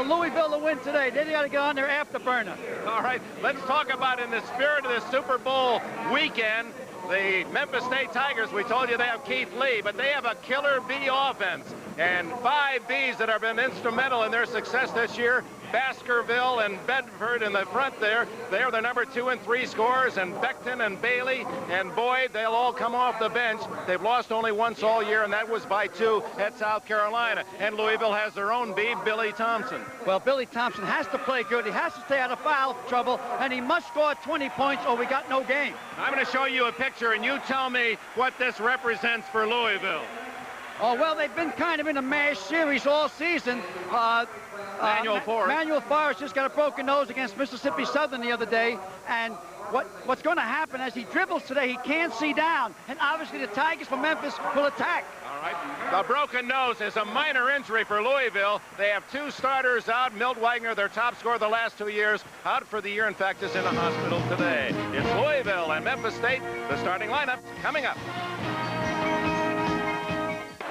Louisville to win today. They got to get on their afterburner. All right, let's talk about in the spirit of this Super Bowl weekend, the Memphis State Tigers. We told you they have Keith Lee, but they have a killer B offense and 5 Bs that have been instrumental in their success this year. Baskerville and Bedford in the front there. They're the number 2 and 3 scorers, and Beckton and Bailey and Boyd, they'll all come off the bench. They've lost only once all year, and that was by 2 at South Carolina. And Louisville has their own B, Billy Thompson. Well, Billy Thompson has to play good. He has to stay out of foul trouble, and he must score 20 points or we got no game. I'm going to show you a picture, and you tell me what this represents for Louisville. Oh, well, they've been kind of in a MASH series all season. Manuel Forrest just got a broken nose against Mississippi Southern the other day, and what's going to happen as he dribbles today, he can't see down, and obviously the Tigers from Memphis will attack. All right. The broken nose is a minor injury for Louisville. They have 2 starters out. Milt Wagner, their top scorer the last 2 years, out for the year. In fact, is in the hospital today. It's Louisville and Memphis State. The starting lineup coming up.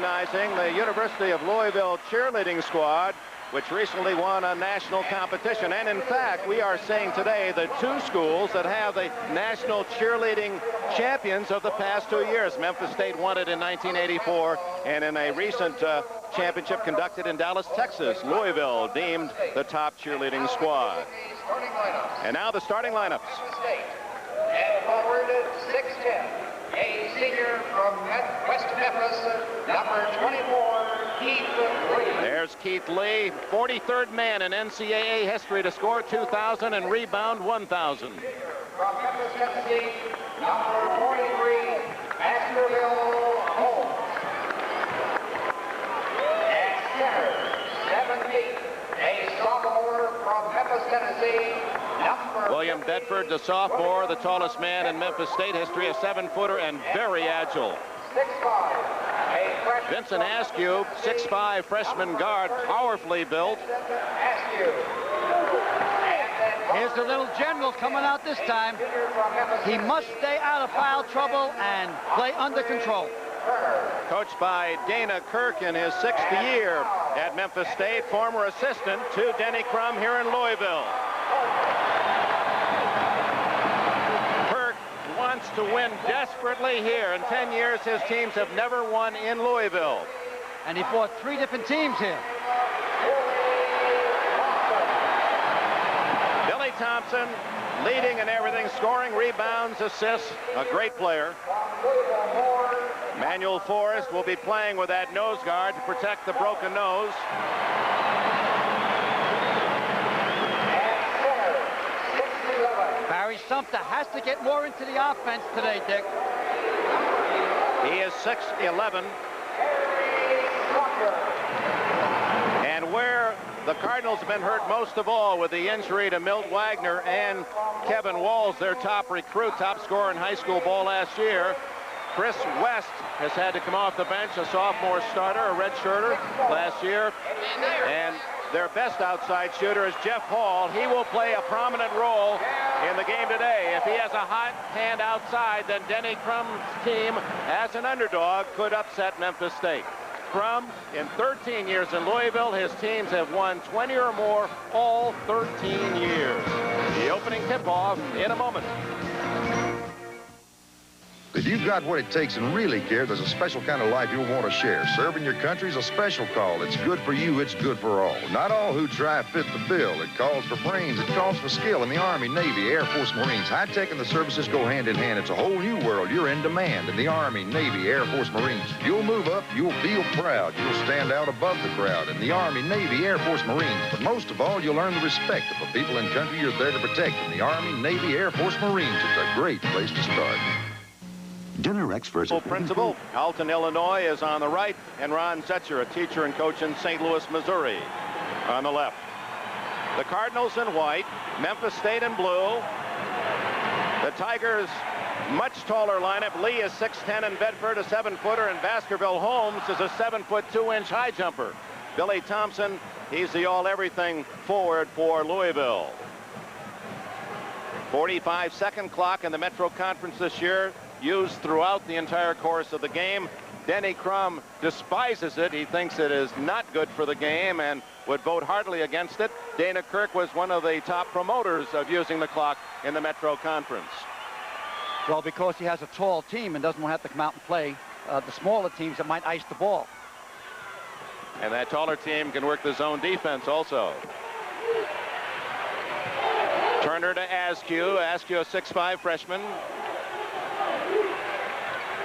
Recognizing the University of Louisville cheerleading squad, which recently won a national competition. And in fact, we are seeing today the 2 schools that have the national cheerleading champions of the past 2 years. Memphis State won it in 1984, and in a recent championship conducted in Dallas, Texas, Louisville deemed the top cheerleading squad. And now the starting lineups. And forward, 6'10", a senior from West Memphis, number 24, Keith Lee. There's Keith Lee, 43rd man in NCAA history to score 2,000 and rebound 1,000. From Memphis, Tennessee, number 43, Baskerville Holmes. At center, 7 feet, a sophomore from Memphis, Tennessee, number William Bedford, the sophomore, the tallest man in Memphis State history, a 7-footer and very agile. 6'5". Vincent Askew, 6'5", freshman guard, powerfully built. Here's the little general coming out this time. He must stay out of foul trouble and play under control. Coached by Dana Kirk in his 6th year at Memphis State, former assistant to Denny Crum here in Louisville. Wants to win desperately here. In 10 years, his teams have never won in Louisville. And he fought 3 different teams here. Billy Thompson leading in everything, scoring, rebounds, assists, a great player. Manuel Forrest will be playing with that nose guard to protect the broken nose. Barry Sumter has to get more into the offense today, Dick. He is 6'11". And where the Cardinals have been hurt most of all with the injury to Milt Wagner and Kevin Walls, their top recruit, top scorer in high school ball last year, Chris West has had to come off the bench, a sophomore starter, a redshirter last year. And their best outside shooter is Jeff Hall. He will play a prominent role in the game today. If he has a hot hand outside, then Denny Crum's team, as an underdog, could upset Memphis State. Crum, in 13 years in Louisville, his teams have won 20 or more all 13 years. The opening tip-off in a moment. If you've got what it takes and really care, there's a special kind of life you'll want to share. Serving your country is a special call. It's good for you. It's good for all. Not all who try fit the bill. It calls for brains. It calls for skill in the Army, Navy, Air Force, Marines. High-tech and the services go hand in hand. It's a whole new world. You're in demand in the Army, Navy, Air Force, Marines. You'll move up. You'll feel proud. You'll stand out above the crowd in the Army, Navy, Air Force, Marines. But most of all, you'll earn the respect of the people and country you're there to protect in the Army, Navy, Air Force, Marines. It's a great place to start. Dinner experts. Principal, Alton, Illinois, is on the right, and Ron Zetcher, a teacher and coach in St. Louis, Missouri, on the left. The Cardinals in white, Memphis State in blue. The Tigers, much taller lineup. Lee is 6'10", and Bedford a 7-footer, and Baskerville Holmes is a 7-foot 2-inch high jumper. Billy Thompson, he's the all-everything forward for Louisville. 45-second clock in the Metro Conference this year, used throughout the entire course of the game. Denny Crum despises it. He thinks it is not good for the game and would vote heartily against it. Dana Kirk was one of the top promoters of using the clock in the Metro Conference. Well, because he has a tall team and doesn't want to have to come out and play the smaller teams that might ice the ball. And that taller team can work the zone defense also. Turner to Askew. Askew, a 6'5" freshman.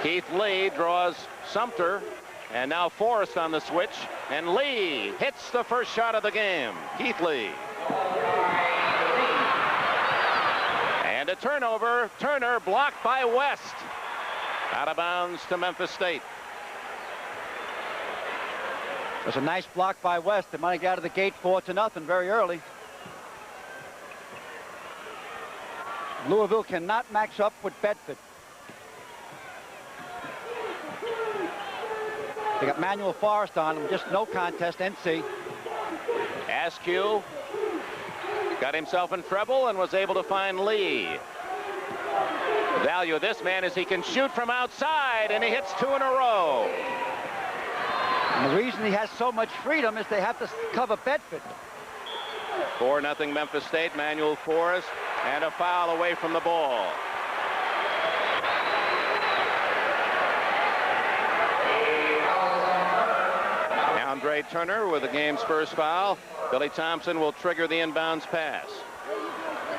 Keith Lee draws Sumter. And now Forrest on the switch. And Lee hits the first shot of the game. Keith Lee. And a turnover. Turner blocked by West. Out of bounds to Memphis State. It was a nice block by West. They might have got out of the gate 4-0 very early. Louisville cannot match up with Bedford. They got Manuel Forrest on them, just no contest, NC. Askew got himself in trouble and was able to find Lee. The value of this man is he can shoot from outside, and he hits 2 in a row. And the reason he has so much freedom is they have to cover Bedford. 4-0 Memphis State. Manuel Forrest, and a foul away from the ball. Andre Turner with the game's first foul. Billy Thompson will trigger the inbounds pass.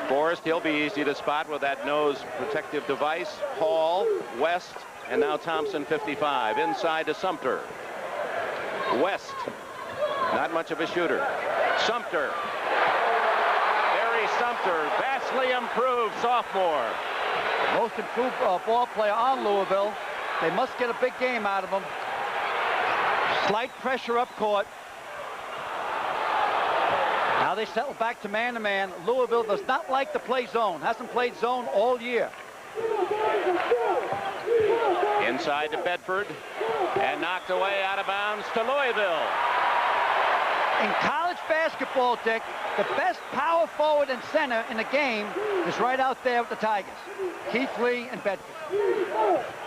Forrest, he'll be easy to spot with that nose protective device. Hall, West, and now Thompson, 55. Inside to Sumter. West, not much of a shooter. Sumter. Barry Sumter, vastly improved sophomore. Most improved ball player on Louisville. They must get a big game out of him. Slight pressure up court. Now they settle back to man-to-man. Louisville does not like to play zone. Hasn't played zone all year. Inside to Bedford. And knocked away out of bounds to Louisville. In college basketball, Dick, the best power forward and center in the game is right out there with the Tigers. Keith Lee and Bedford.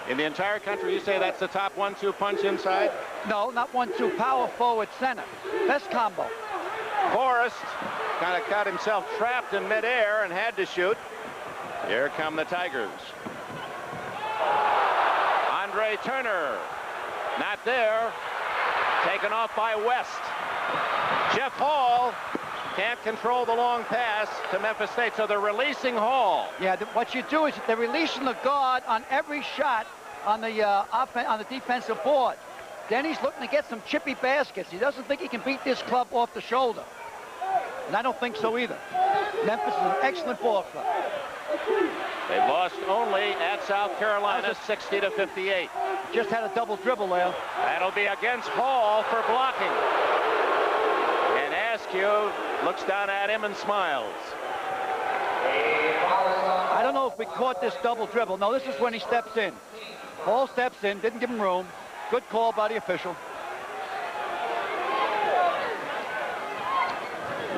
In the entire country, you say that's the top 1-2 punch inside? No, not 1-2. Power forward center. Best combo. Forrest kind of got himself trapped in midair and had to shoot. Here come the Tigers. Andre Turner. Not there. Taken off by West. Jeff Hall can't control the long pass to Memphis State, so they're releasing Hall. Yeah, what you do is they're releasing the guard on every shot on the defensive board. Then he's looking to get some chippy baskets. He doesn't think he can beat this club off the shoulder. And I don't think so either. Memphis is an excellent ball club. They've lost only at South Carolina, 60-58. Just had a double dribble there. That'll be against Hall for blocking. And Askew looks down at him and smiles. I don't know if we caught this double dribble. No, this is when he steps in. Hall steps in, didn't give him room. Good call by the official.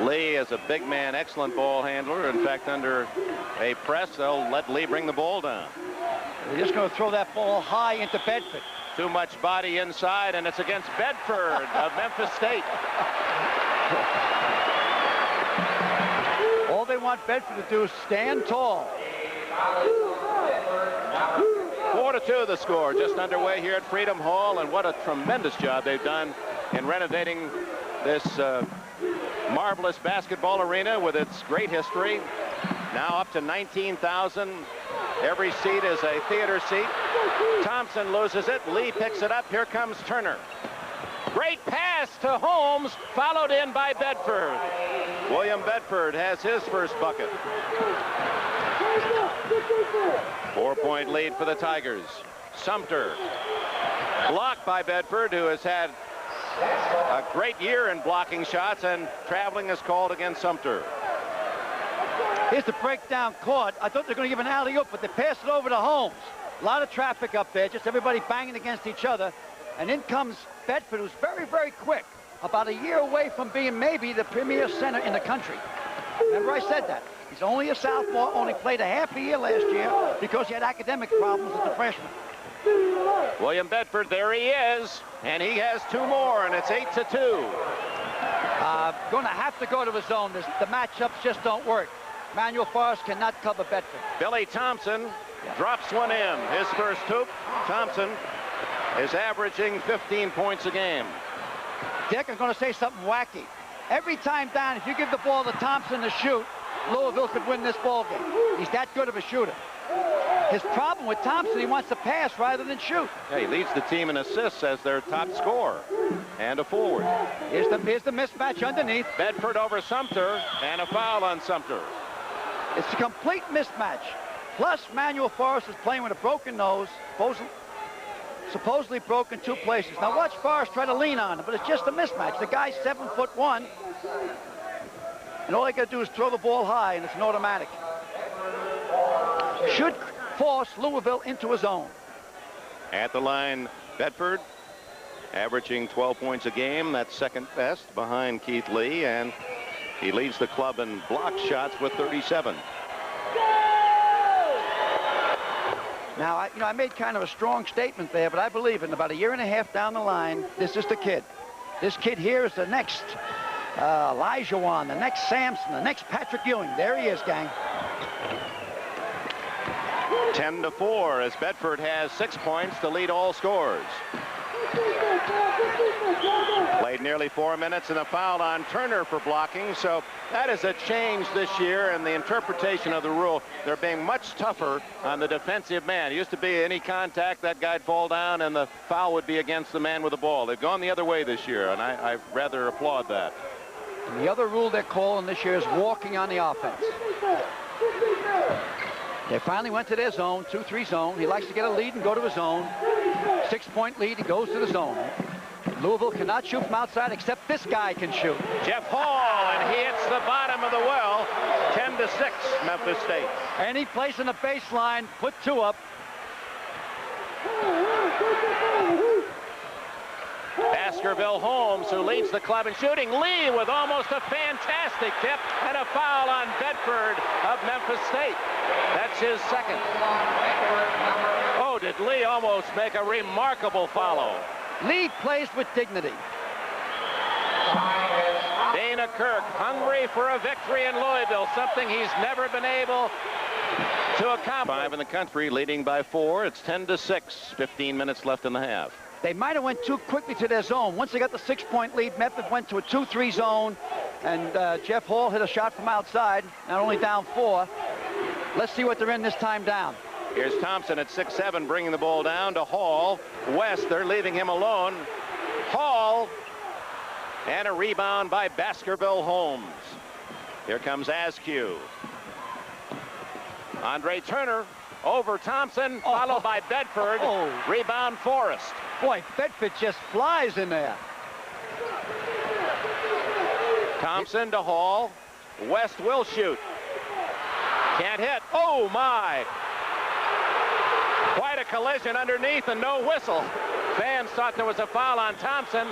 Lee is a big man, excellent ball handler. In fact, under a press, they'll let Lee bring the ball down. They're just going to throw that ball high into Bedford. Too much body inside, and it's against Bedford of Memphis State. All they want Bedford to do is stand tall. 4-2 the score, just underway here at Freedom Hall, and what a tremendous job they've done in renovating this marvelous basketball arena with its great history. Now up to 19,000. Every seat is a theater seat. Thompson loses it. Lee picks it up. Here comes Turner. Great pass to Holmes, followed in by Bedford. William Bedford has his first bucket. 4-point lead for the Tigers. Sumter blocked by Bedford, who has had a great year in blocking shots, and traveling is called against Sumter. Here's the breakdown court. I thought they were going to give an alley-oop, but they passed it over to Holmes. A lot of traffic up there, just everybody banging against each other. And in comes Bedford, who's very, very quick. About a year away from being maybe the premier center in the country. Remember I said that. He's only a sophomore, only played a half a year last year because he had academic problems as a freshman. William Bedford, there he is. And he has two more, and it's 8-2. Going to have to go to his zone. The matchups just don't work. Manuel Forrest cannot cover Bedford. Billy Thompson drops one in. His first hoop. Thompson is averaging 15 points a game. Dick, I'm going to say something wacky. Every time down, if you give the ball to Thompson to shoot, Louisville could win this ball game. He's that good of a shooter. His problem with Thompson, he wants to pass rather than shoot. Yeah, he leads the team in assists as their top scorer and a forward. Here's the mismatch underneath. Bedford over Sumter, and a foul on Sumter. It's a complete mismatch. Plus, Manuel Forrest is playing with a broken nose, supposedly broken 2 places. Now watch Forrest try to lean on him, but it's just a mismatch. The guy's 7'1", and all they got to do is throw the ball high, and it's an automatic. Should force Louisville into a zone. At the line, Bedford averaging 12 points a game. That's second best behind Keith Lee, and he leads the club in block shots with 37. Now, I made kind of a strong statement there, but I believe in about a year and a half down the line, this is the kid. This kid here is the next Elijah Wan, the next Sampson, the next Patrick Ewing. There he is, gang. 10-4 as Bedford has 6 points to lead all scores. Played nearly 4 minutes and a foul on Turner for blocking, so that is a change this year in the interpretation of the rule. They're being much tougher on the defensive man. It used to be any contact, that guy'd fall down and the foul would be against the man with the ball. They've gone the other way this year, and I rather applaud that. And the other rule they're calling this year is walking on the offense. They finally went to their zone, 2-3 zone. He likes to get a lead and go to his zone. 6-point lead, he goes to the zone. Louisville cannot shoot from outside, except this guy can shoot. Jeff Hall, and he hits the bottom of the well. 10-6, Memphis State. Any place in the baseline, put 2 up. Baskerville Holmes, who leads the club in shooting. Lee with almost a fantastic tip and a foul on Bedford of Memphis State. That's his second. Oh, did Lee almost make a remarkable follow. Lee plays with dignity. Dana Kirk hungry for a victory in Louisville, something he's never been able to accomplish. 5 in the country, leading by 4. It's 10-6, 15 minutes left in the half. They might have went too quickly to their zone. Once they got the 6-point lead, Memphis went to a 2-3 zone, and Jeff Hall hit a shot from outside, not only down 4. Let's see what they're in this time down. Here's Thompson at 6'7", bringing the ball down to Hall. West, they're leaving him alone. Hall, and a rebound by Baskerville Holmes. Here comes Askew. Andre Turner over Thompson, followed by Bedford. Rebound Forrest. Boy, Bedford just flies in there. Thompson to Hall. West will shoot. Can't hit. Oh, my. Quite a collision underneath and no whistle. Fans thought there was a foul on Thompson.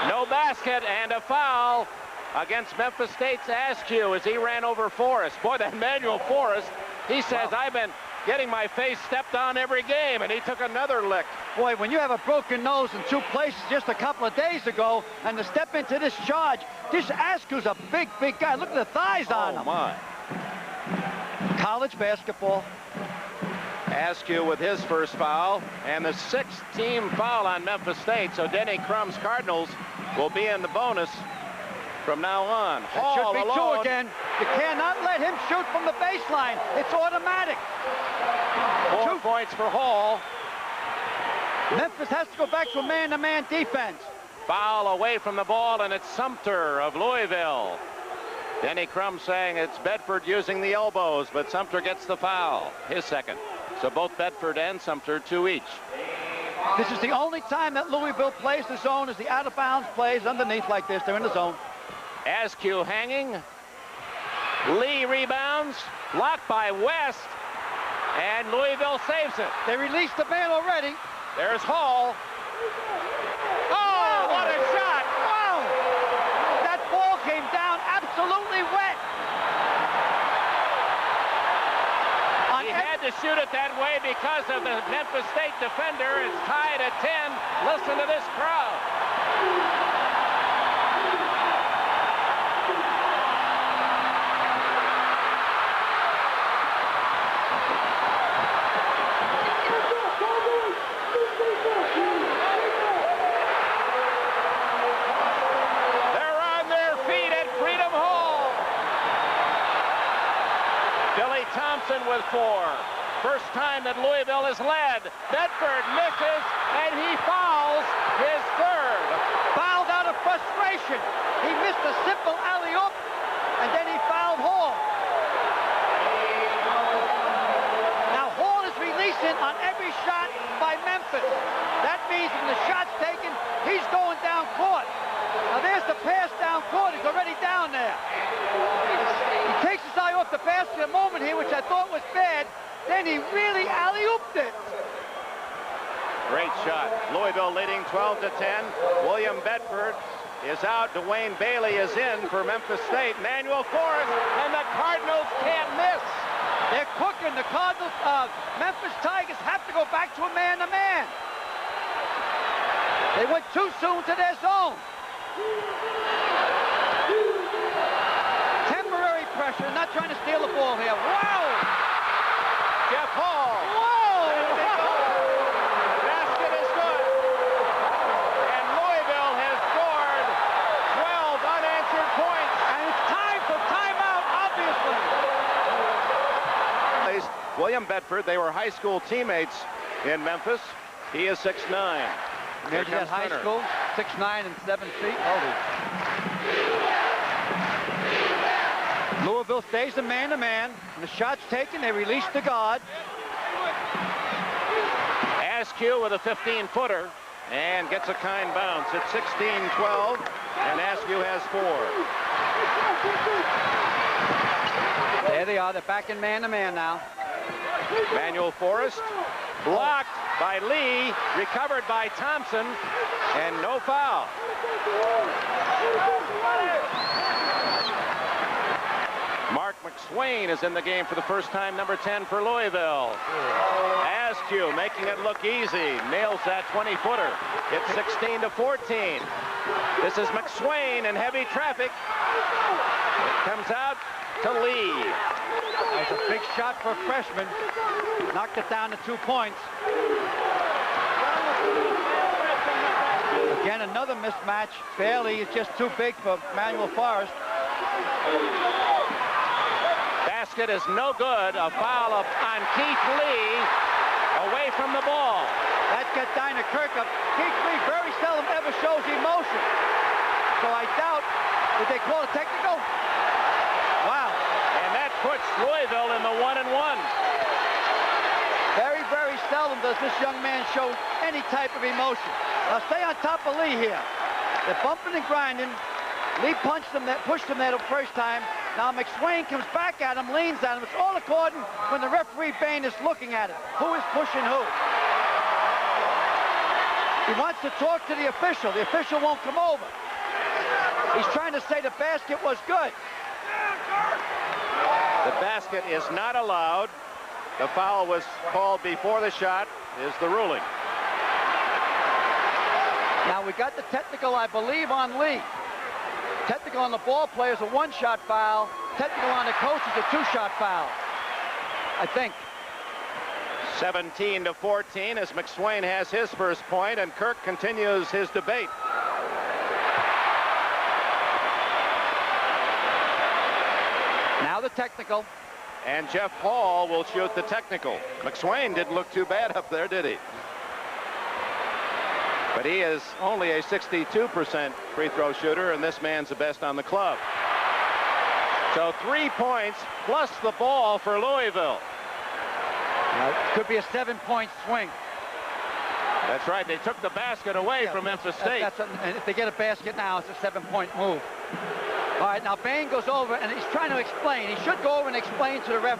No basket and a foul against Memphis State's Askew as he ran over Forrest. Boy, that Manuel Forrest, he says, wow, I've been getting my face stepped on every game, and he took another lick. Boy, when you have a broken nose in 2 places just a couple of days ago, and to step into this charge, this Askew's a big, big guy. Look at the thighs on him. Oh, my. College basketball. Askew with his first foul, and the 6th team foul on Memphis State, so Denny Crum's Cardinals will be in the bonus from now on. That should be alone. 2 again. You cannot let him shoot from the baseline. It's automatic. 4 points for Hall. Memphis has to go back to a man-to-man defense. Foul away from the ball, and it's Sumter of Louisville. Denny Crum saying it's Bedford using the elbows, but Sumter gets the foul, his second. So both Bedford and Sumter 2 each. This is the only time that Louisville plays the zone, is the out-of-bounds plays underneath like this. They're in the zone. Askew hanging. Lee rebounds. Blocked by West. And Louisville saves it. They released the man already. There's Hall. Oh, what a shot. Wow. That ball came down absolutely wet. He had to shoot it that way because of the Memphis State defender. It's tied at 10. Listen to this crowd. First time that Louisville has led. Bedford misses, and he fouls his third. Fouled out of frustration. He missed a simple alley-oop, and then he fouled Hall. Now Hall is releasing on every shot by Memphis. That means when the shot's taken, he's going down court. Now there's the pass down court. He's already down there. He takes his eye off the basket a moment here, which I thought was bad. Then he really alley-ooped it. Great shot. Louisville leading 12-10. William Bedford is out. Dwayne Bailey is in for Memphis State. Manuel Forrest, and the Cardinals can't miss. They're cooking. The Cardinals, Memphis Tigers have to go back to a man-to-man. They went too soon to their zone. Temporary pressure, not trying to steal the ball here. Wow! Jeff Hall. Whoa! Basket is good. And Louisville has scored 12 unanswered points. And it's time for timeout, obviously. William Bedford, they were high school teammates in Memphis. He is 6'9". There's that high school, 6'9" and 7 feet. Holy. Louisville stays the man-to-man. When the shot's taken, they release the guard. Askew with a 15-footer and gets a kind bounce. It's 16-12, and Askew has 4. There they are. They're back in man-to-man now. Manuel Forrest blocked by Lee, recovered by Thompson, and no foul. Mark McSwain is in the game for the first time, number 10 for Louisville. Askew making it look easy, nails that 20-footer. It's 16-14. This is McSwain in heavy traffic. Comes out to Lee. That's a big shot for a freshman. Knocked it down to 2 points. Again, another mismatch. Bailey is just too big for Manuel Forrest. Basket is no good. A foul on Keith Lee away from the ball. That got Dinah Kirkup. Keith Lee very seldom ever shows emotion. So I doubt, did they call a technical? Wow. And that puts Louisville in the 1-1. Very, very seldom does this young man show any type of emotion. Now stay on top of Lee here. They're bumping and grinding. Lee pushed him there the first time. Now McSwain comes back at him, leans at him. It's all according when the referee Bain is looking at it. Who is pushing who? He wants to talk to the official. The official won't come over. He's trying to say the basket was good. The basket is not allowed. The foul was called before the shot is the ruling. Now we got the technical, I believe, on Lee. Technical on the ball player is a 1-shot foul. Technical on the coach is a 2-shot foul, I think. 17-14 as McSwain has his first point, and Kirk continues his debate. Now the technical. And Jeff Hall will shoot the technical. McSwain didn't look too bad up there, did he? But he is only a 62% free throw shooter, and this man's the best on the club. So 3 points plus the ball for Louisville. Could be a 7-point swing. That's right. They took the basket away from Memphis State. And if they get a basket now, it's a 7-point move. All right, now Bain goes over, and he's trying to explain. He should go over and explain to the ref.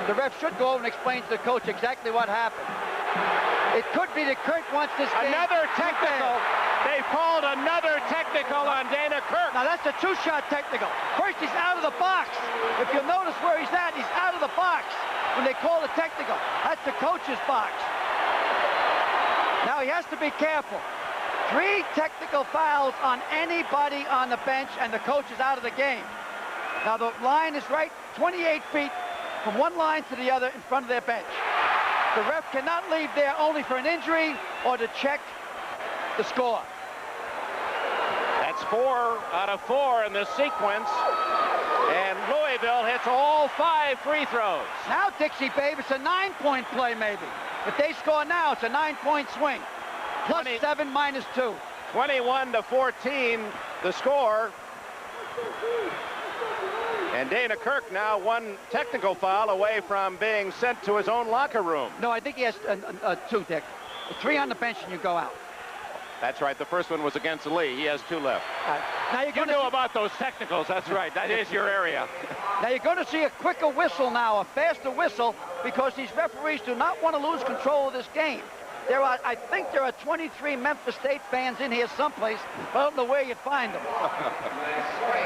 The ref should go over and explain to the coach exactly what happened. It could be that Kirk wants this game. Another technical. They called another technical on Dana Kirk. Now that's a 2-shot technical. First, he's out of the box. If you'll notice where he's at, he's out of the box when they call a technical. That's the coach's box. Now he has to be careful. 3 technical fouls on anybody on the bench, and the coach is out of the game. Now the line is right 28 feet from one line to the other in front of their bench. The ref cannot leave there only for an injury or to check the score. That's 4 out of 4 in this sequence. And Louisville hits all 5 free throws. Now, Dixie, babe, it's a 9-point play, maybe. If they score now, it's a 9-point swing. Plus 7, minus 2. 21-14, the score. And Dana Kirk now 1 technical foul away from being sent to his own locker room. No, I think he has 2, Dick. 3 on the bench and you go out. That's right. The first one was against Lee. He has 2 left. Now you know about those technicals. That's right. That is your area. Now you're going to see a quicker whistle now, a faster whistle, because these referees do not want to lose control of this game. I think there are 23 Memphis State fans in here someplace, but I don't know where you'd find them.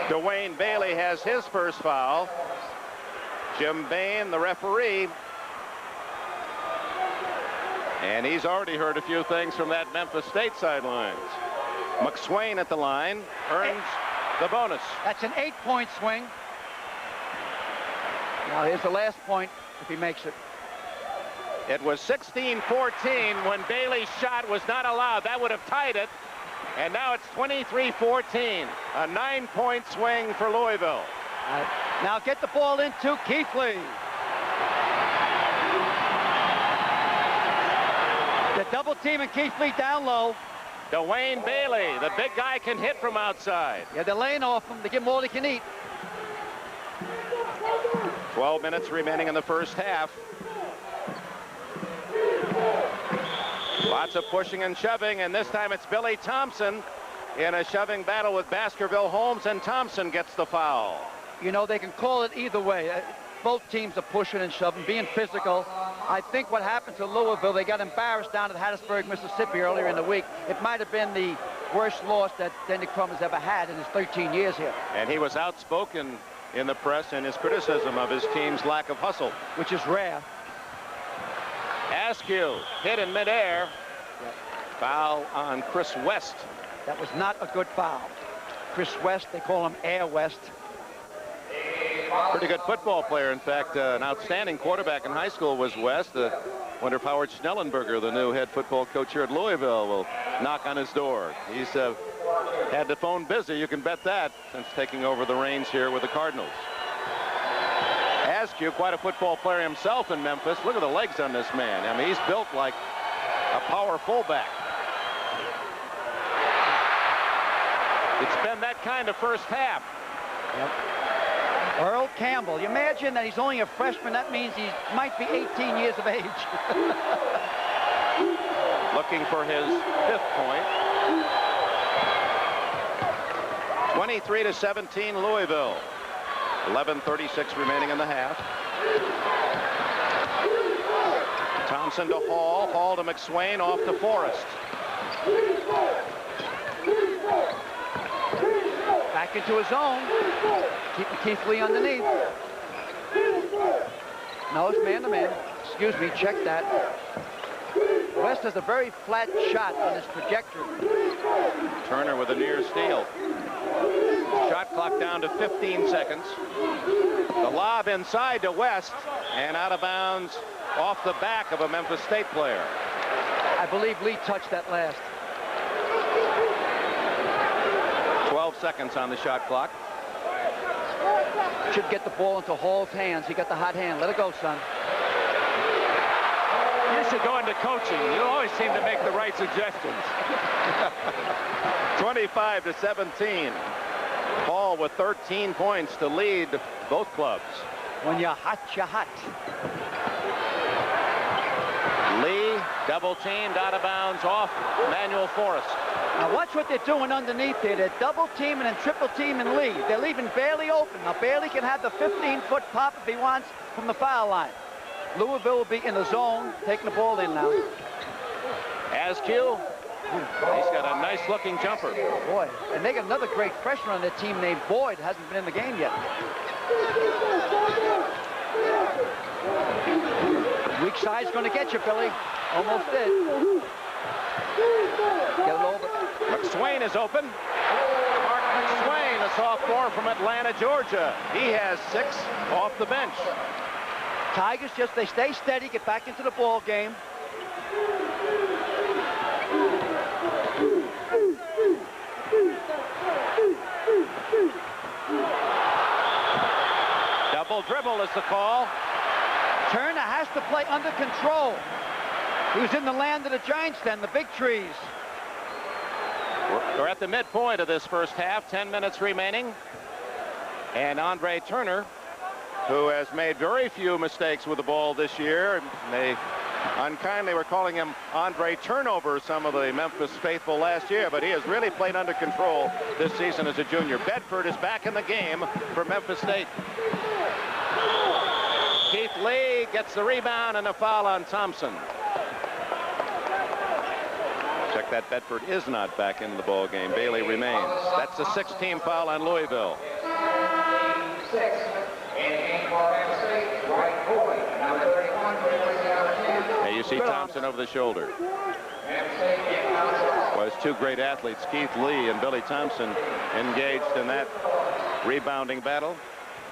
Dwayne Bailey has his first foul. Jim Bain, the referee. And he's already heard a few things from that Memphis State sidelines. McSwain at the line earns the bonus. That's an 8-point swing. Now here's the last point if he makes it. It was 16-14 when Bailey's shot was not allowed. That would have tied it. And now it's 23-14. A 9-point swing for Louisville. Now get the ball into Keith Lee. The double team and Keith Lee down low. Dwayne Bailey, the big guy, can hit from outside. Yeah, they're laying off him. They give him all they can eat. 12 minutes remaining in the first half. Lots of pushing and shoving, and this time it's Billy Thompson in a shoving battle with Baskerville Holmes, and Thompson gets the foul. You know, they can call it either way. Both teams are pushing and shoving, being physical. I think what happened to Louisville, they got embarrassed down at Hattiesburg, Mississippi earlier in the week. It might have been the worst loss that Denny Crum has ever had in his 13 years here. And he was outspoken in the press in his criticism of his team's lack of hustle. Which is rare. Askew hit in midair. Foul on Chris West. That was not a good foul. Chris West, they call him Air West. Pretty good football player. In fact, an outstanding quarterback in high school was West. Wonder if Howard Schnellenberger, the new head football coach here at Louisville, will knock on his door. He's had the phone busy, you can bet that, since taking over the reins here with the Cardinals. Askew, quite a football player himself in Memphis. Look at the legs on this man. I mean, he's built like a power fullback. It's been that kind of first half. Yep. Earl Campbell, you imagine that he's only a freshman. That means he might be 18 years of age. Looking for his 5th point. 23-17 Louisville. 11:36 remaining in the half. Thompson to Hall. Hall to McSwain. Off to Forrest. Back into his zone. Keeping Keith Lee underneath. No, it's man-to-man. Excuse me, check that. West has a very flat shot on his trajectory. Turner with a near steal. Shot clock down to 15 seconds. The lob inside to West and out of bounds off the back of a Memphis State player. I believe Lee touched that last. 12 seconds on the shot clock. Should get the ball into Hall's hands. He got the hot hand. Let it go, son. You should go into coaching. You always seem to make the right suggestions. 25-17. Hall with 13 points to lead both clubs. When you're hot, you're hot. Lee double teamed out of bounds off Manuel Forrest. Now watch what they're doing underneath there. They're double teaming and triple teaming Lee. They're leaving Bailey open. Now Bailey can have the 15-foot pop if he wants from the foul line. Louisville will be in the zone, taking the ball in now. Askew, he's got a nice-looking jumper. Boy, and they got another great freshman on their team named Boyd. Hasn't been in the game yet. Weak side's going to get you, Billy. Almost did. Get it over. McSwain is open. Mark McSwain, a sophomore from Atlanta, Georgia. He has 6 off the bench. Tigers just, they stay steady, get back into the ball game. dribble is the call. Turner has to play under control. He was in the land of the giants then, the big trees. We're at the midpoint of this first half, 10 minutes remaining. And Andre Turner, who has made very few mistakes with the ball this year. They unkindly were calling him Andre Turnover, some of the Memphis faithful last year, but he has really played under control this season as a junior. Bedford is back in the game for Memphis State. Keith Lee gets the rebound and a foul on Thompson. Check that, Bedford is not back into the ball game. Bailey remains. That's a 6-team foul on Louisville. Hey, you see Thompson over the shoulder. Well, it's two great athletes, Keith Lee and Billy Thompson, engaged in that rebounding battle.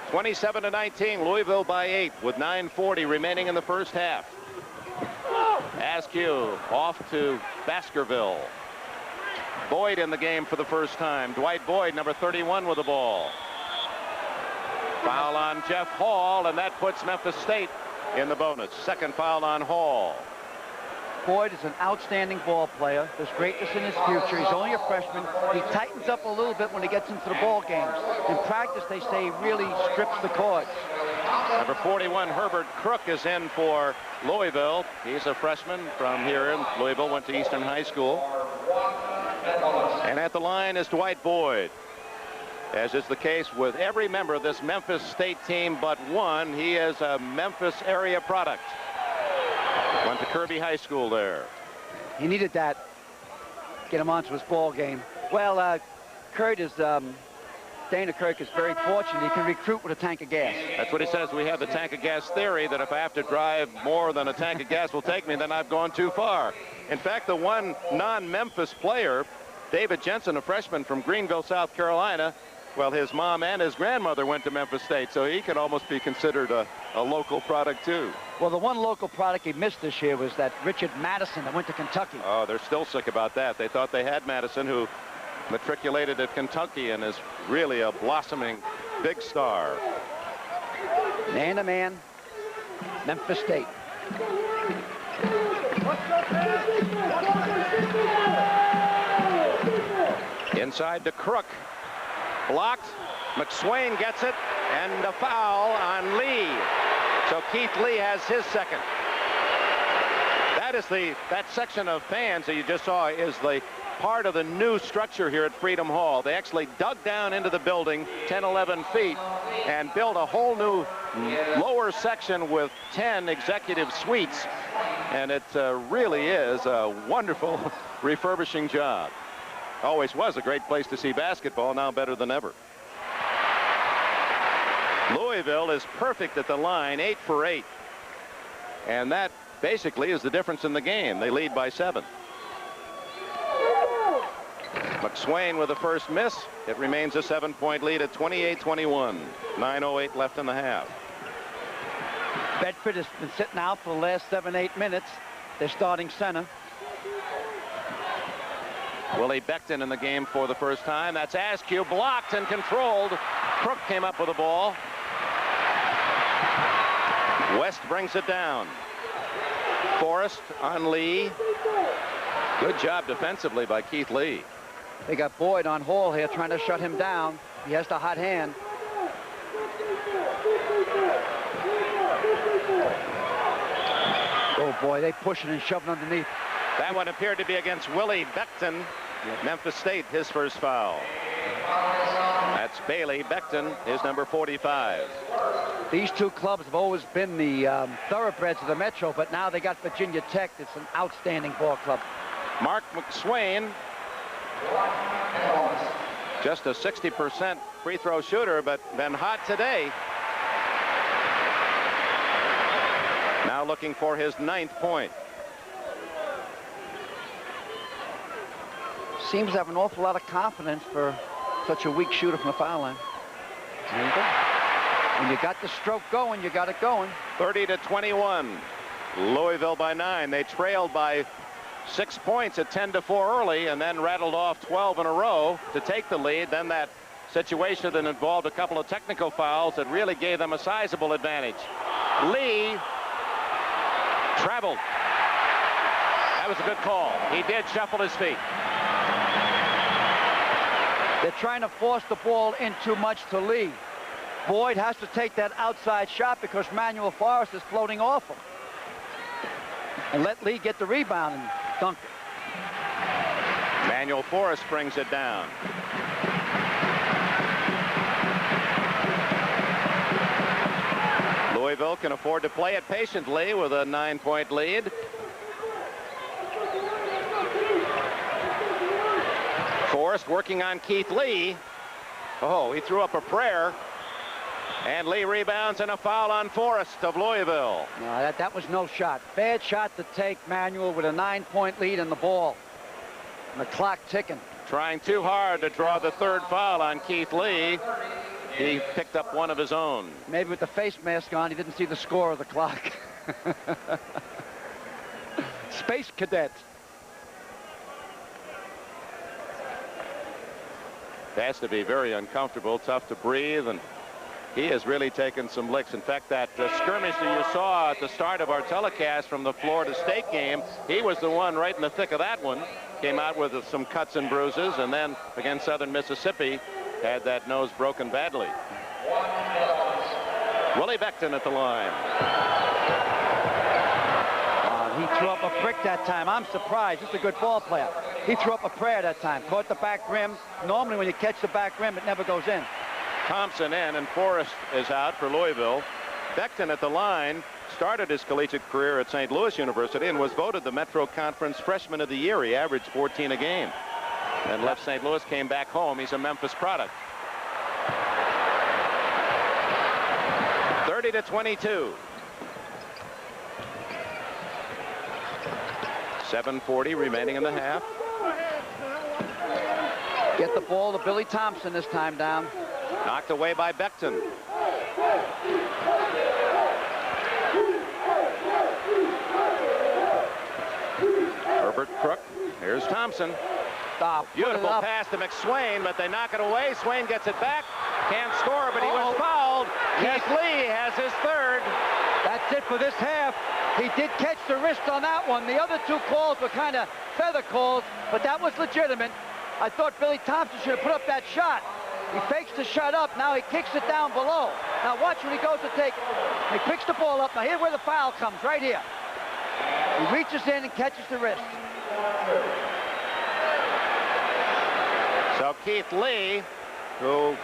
27-19, Louisville by 8 with 9:40 remaining in the first half. Askew off to Baskerville. Boyd in the game for the first time. Dwight Boyd, number 31, with the ball. Foul on Jeff Hall, and that puts Memphis State in the bonus. Second foul on Hall. Boyd is an outstanding ball player. There's greatness in his future. He's only a freshman. He tightens up a little bit when he gets into the ball games. In practice, they say he really strips the cords. Number 41, Herbert Crook, is in for Louisville. He's a freshman from here in Louisville, went to Eastern High School. And at the line is Dwight Boyd. As is the case with every member of this Memphis State team but one, he is a Memphis area product. Went to Kirby High School there. He needed that. Get him onto his ball game. Well, Dana Kirk is very fortunate. He can recruit with a tank of gas. That's what he says. We have the tank of gas theory, that if I have to drive more than a tank of gas will take me, then I've gone too far. In fact, the one non-Memphis player, David Jensen, a freshman from Greenville, South Carolina, well, his mom and his grandmother went to Memphis State, so he could almost be considered a local product, too. Well, the one local product he missed this year was that Richard Madison that went to Kentucky. Oh, they're still sick about that. They thought they had Madison, who matriculated at Kentucky and is really a blossoming big star. Man-to-man, Memphis State. Inside to Crook. Blocked. McSwain gets it, and a foul on Lee. So Keith Lee has his second. That section of fans that you just saw is the part of the new structure here at Freedom Hall. They actually dug down into the building 10, 11 feet and built a whole new lower section with 10 executive suites. And it really is a wonderful refurbishing job. Always was a great place to see basketball, now better than ever. Louisville is perfect at the line, 8 for 8. And that basically is the difference in the game. They lead by 7. McSwain with the first miss. It remains a 7-point lead at 28-21. 9:08 left in the half. Bedford has been sitting out for the last 7-8 minutes. They're starting center. Willie Becton in the game for the first time. That's Askew, blocked and controlled. Crook came up with the ball. West brings it down. Forrest on Lee. Good job defensively by Keith Lee. They got Boyd on Hall here trying to shut him down. He has the hot hand. Oh boy, they pushing and shoving underneath. That one appeared to be against Willie Becton. Memphis State, his first foul. That's Bailey Becton, his number 45. These two clubs have always been the thoroughbreds of the Metro, but now they got Virginia Tech. It's an outstanding ball club. Mark McSwain, just a 60% free throw shooter, but been hot today. Now looking for his 9th point. Seems to have an awful lot of confidence for such a weak shooter from the foul line. There you go. When you got the stroke going, you got it going. 30-21. Louisville by 9. They trailed by 6 points at 10-4 early and then rattled off 12 in a row to take the lead. Then that situation that involved a couple of technical fouls that really gave them a sizable advantage. Lee traveled. That was a good call. He did shuffle his feet. They're trying to force the ball in too much to Lee. Boyd has to take that outside shot because Manuel Forrest is floating off him. And let Lee get the rebound and dunk it. Manuel Forrest brings it down. Louisville can afford to play it patiently with a 9-point lead. Forrest working on Keith Lee. Oh, he threw up a prayer. And Lee rebounds and a foul on Forrest of Louisville. No, that was no shot. Bad shot to take, Manuel, with a 9-point lead in the ball. And the clock ticking. Trying too hard to draw the third foul on Keith Lee. He picked up one of his own. Maybe with the face mask on, he didn't see the score of the clock. Space Cadet. It has to be very uncomfortable, tough to breathe, and he has really taken some licks. In fact, that skirmish that you saw at the start of our telecast from the Florida State game, he was the one right in the thick of that one. Came out with some cuts and bruises, and then against Southern Mississippi, had that nose broken badly. Willie Beckton at the line. He threw up a brick that time. I'm surprised. Just a good ball player. He threw up a prayer that time. Caught the back rim. Normally when you catch the back rim, it never goes in. Thompson in, and Forrest is out for Louisville. Beckton at the line started his collegiate career at St. Louis University and was voted the Metro Conference Freshman of the Year. He averaged 14 a game. And left St. Louis, came back home. He's a Memphis product. 30-22. 7:40 remaining in the half. Get the ball to Billy Thompson this time down. Knocked away by Beckton. Herbert Crook. Here's Thompson. Beautiful pass to McSwain, but they knock it away. Swain gets it back. Can't score, but he was fouled. Keith Lee has his third. That's it for this half. He did catch the wrist on that one. The other two calls were kind of feather calls, but that was legitimate. I thought Billy Thompson should have put up that shot. He fakes the shot up. Now he kicks it down below. Now watch when he goes to take it. He picks the ball up. Now here's where the foul comes, right here. He reaches in and catches the wrist. So Keith Lee, who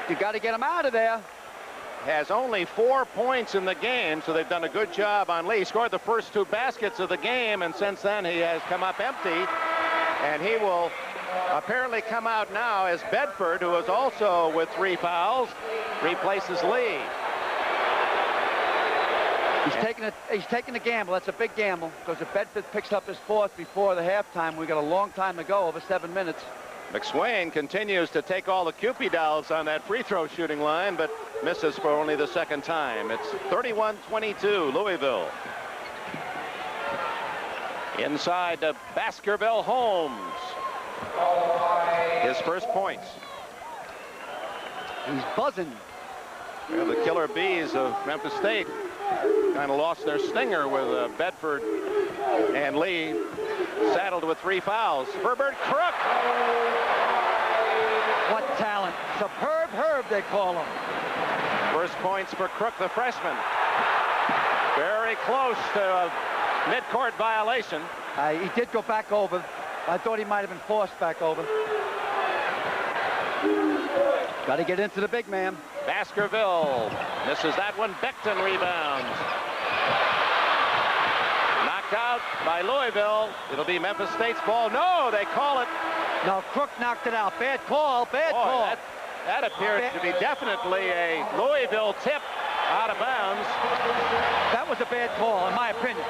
you got to get him out of there, has only 4 points in the game, so they've done a good job on Lee. He scored the first 2 baskets of the game, and since then he has come up empty, and he will apparently come out now as Bedford, who is also with 3 fouls, replaces Lee. He's taking a gamble. That's a big gamble, because if Bedford picks up his 4th before the halftime, we got a long time to go, over 7 minutes. McSwain continues to take all the Cupid dolls on that free throw shooting line, but misses for only the 2nd time. It's 31-22, Louisville. Inside to Baskerville Holmes. His first points. He's buzzing. Well, the Killer Bees of Memphis State kind of lost their stinger with Bedford and Lee saddled with 3 fouls. Herbert Crook. What talent. Superb Herb, they call him. First points for Crook, the freshman. Very close to a mid-court violation. He did go back over. I thought he might have been forced back over. Got to get into the big man. Baskerville misses that one. Beckton rebounds. Knocked out by Louisville. It'll be Memphis State's ball. No, they call it. No, Crook knocked it out. Bad call, bad call. That appears to be definitely a Louisville tip out of bounds. That was a bad call, in my opinion.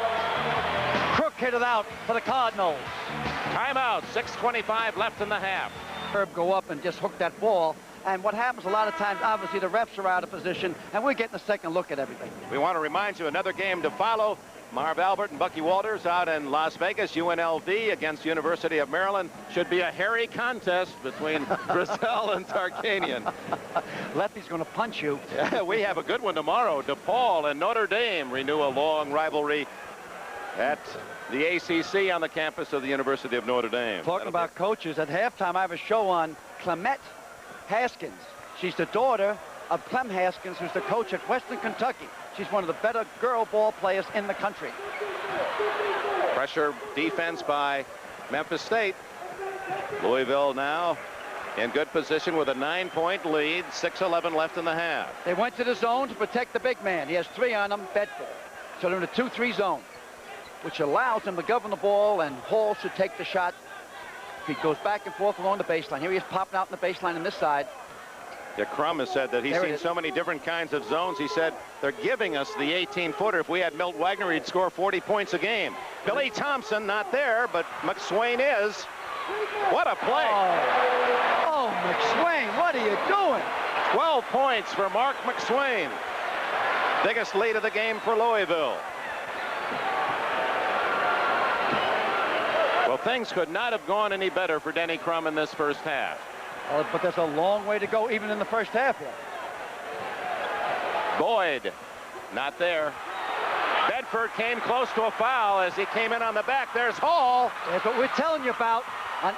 Crook hit it out for the Cardinals. Timeout, 6:25 left in the half. Herb go up and just hook that ball. And what happens a lot of times, obviously, the refs are out of position, and we're getting a second look at everything. We want to remind you, another game to follow Marv Albert and Bucky Walters out in Las Vegas. UNLV against University of Maryland. Should be a hairy contest between Driesell and Tarkanian. Lefty's going to punch you. Yeah, we have a good one tomorrow. DePaul and Notre Dame renew a long rivalry at the ACC on the campus of the University of Notre Dame. Talking about coaches, at halftime I have a show on Clemette Haskins. She's the daughter of Clem Haskins, who's the coach at Western Kentucky. She's one of the better girl ball players in the country. Pressure defense by Memphis State. Louisville now in good position with a 9-point lead. 6:11 left in the half. They went to the zone to protect the big man. He has 3 on him, Bedford. So they're in a 2-3 zone, which allows him to govern the ball, and Hall should take the shot. He goes back and forth along the baseline. Here he is popping out in the baseline on this side. Yeah, Crum has said that he's seen so many different kinds of zones. He said they're giving us the 18-footer. If we had Milt Wagner, he'd score 40 points a game. Billy Thompson not there, but McSwain is. What a play. Oh, McSwain, what are you doing? 12 points for Mark McSwain. Biggest lead of the game for Louisville. Well, things could not have gone any better for Denny Crum in this first half. But there's a long way to go, even in the first half here. Boyd, not there. Bedford came close to a foul as he came in on the back. There's Hall. That's what we're telling you about.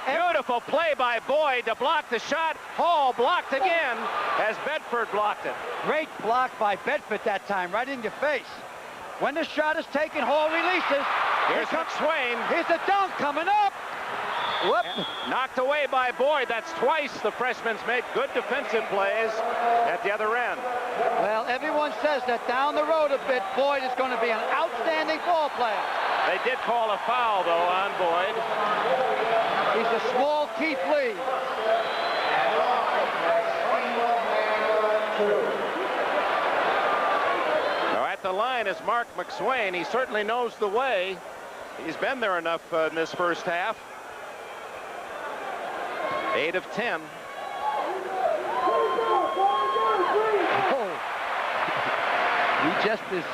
Beautiful play by Boyd to block the shot. Hall blocked again as Bedford blocked it. Great block by Bedford that time, right in your face. When the shot is taken, Hall releases. Here's McSwain. Here's the dunk coming up. Whoop. Knocked away by Boyd. That's twice the freshman's made good defensive plays at the other end. Well, everyone says that down the road a bit, Boyd is going to be an outstanding ball player. They did call a foul, though, on Boyd. He's a small Keith Lee. Now at the line is Mark McSwain. He certainly knows the way. He's been there enough in this first half. 8 of 10. Oh. He just is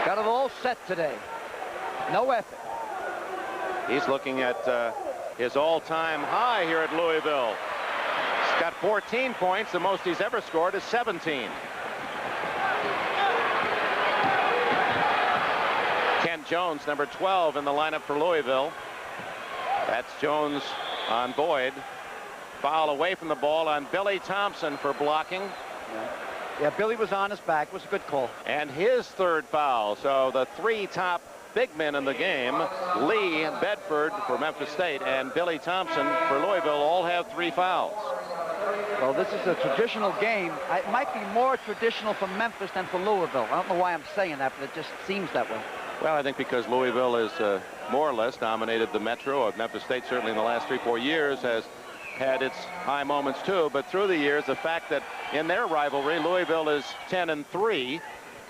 got it all set today. No effort. He's looking at his all-time high here at Louisville. He's got 14 points. The most he's ever scored is 17. Kent Jones, number 12 in the lineup for Louisville. That's Jones on Boyd. Foul away from the ball on Billy Thompson for blocking. Yeah, Billy was on his back. It was a good call. And his third foul. So the 3 top big men in the game, Lee, Bedford for Memphis State, and Billy Thompson for Louisville, all have 3 fouls. Well, this is a traditional game. It might be more traditional for Memphis than for Louisville. I don't know why I'm saying that, but it just seems that way. Well, I think because Louisville has more or less dominated the Metro. Of Memphis State, certainly in the last 3-4 years, has had its high moments too. But through the years, the fact that in their rivalry, Louisville is 10-3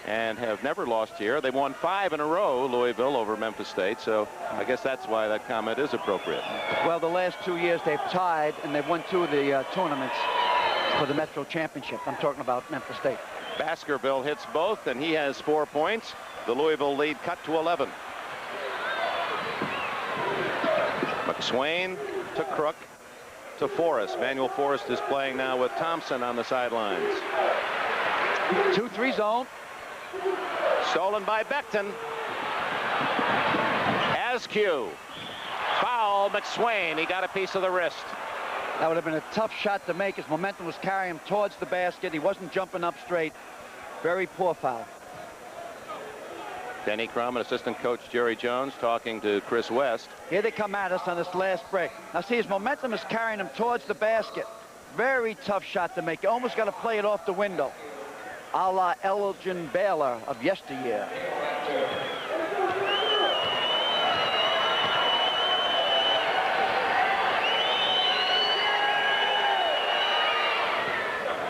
and have never lost here. They won 5 in a row, Louisville, over Memphis State. So I guess that's why that comment is appropriate. Well, the last 2 years they've tied, and they've won 2 of the tournaments for the Metro Championship. I'm talking about Memphis State. Baskerville hits both, and he has 4 points. The Louisville lead cut to 11. McSwain to Crook to Forrest. Manuel Forrest is playing now with Thompson on the sidelines. 2-3 zone. Stolen by Becton. Askew. Foul McSwain. He got a piece of the wrist. That would have been a tough shot to make. His momentum was carrying him towards the basket. He wasn't jumping up straight. Very poor foul. Denny Crum and assistant coach Jerry Jones talking to Chris West. Here they come at us on this last break. Now see, his momentum is carrying him towards the basket. Very tough shot to make. You almost got to play it off the window, a la Elgin Baylor of yesteryear.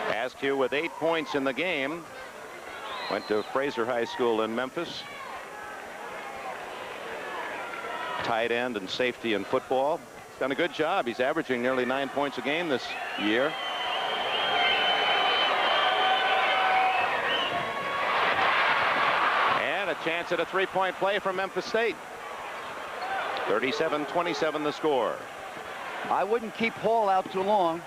Askew with 8 points in the game. Went to Fraser High School in Memphis. Tight end and safety in football. He's done a good job. He's averaging nearly 9 points a game this year. And a chance at a three-point play from Memphis State. 37-27 the score. I wouldn't keep Hall out too long.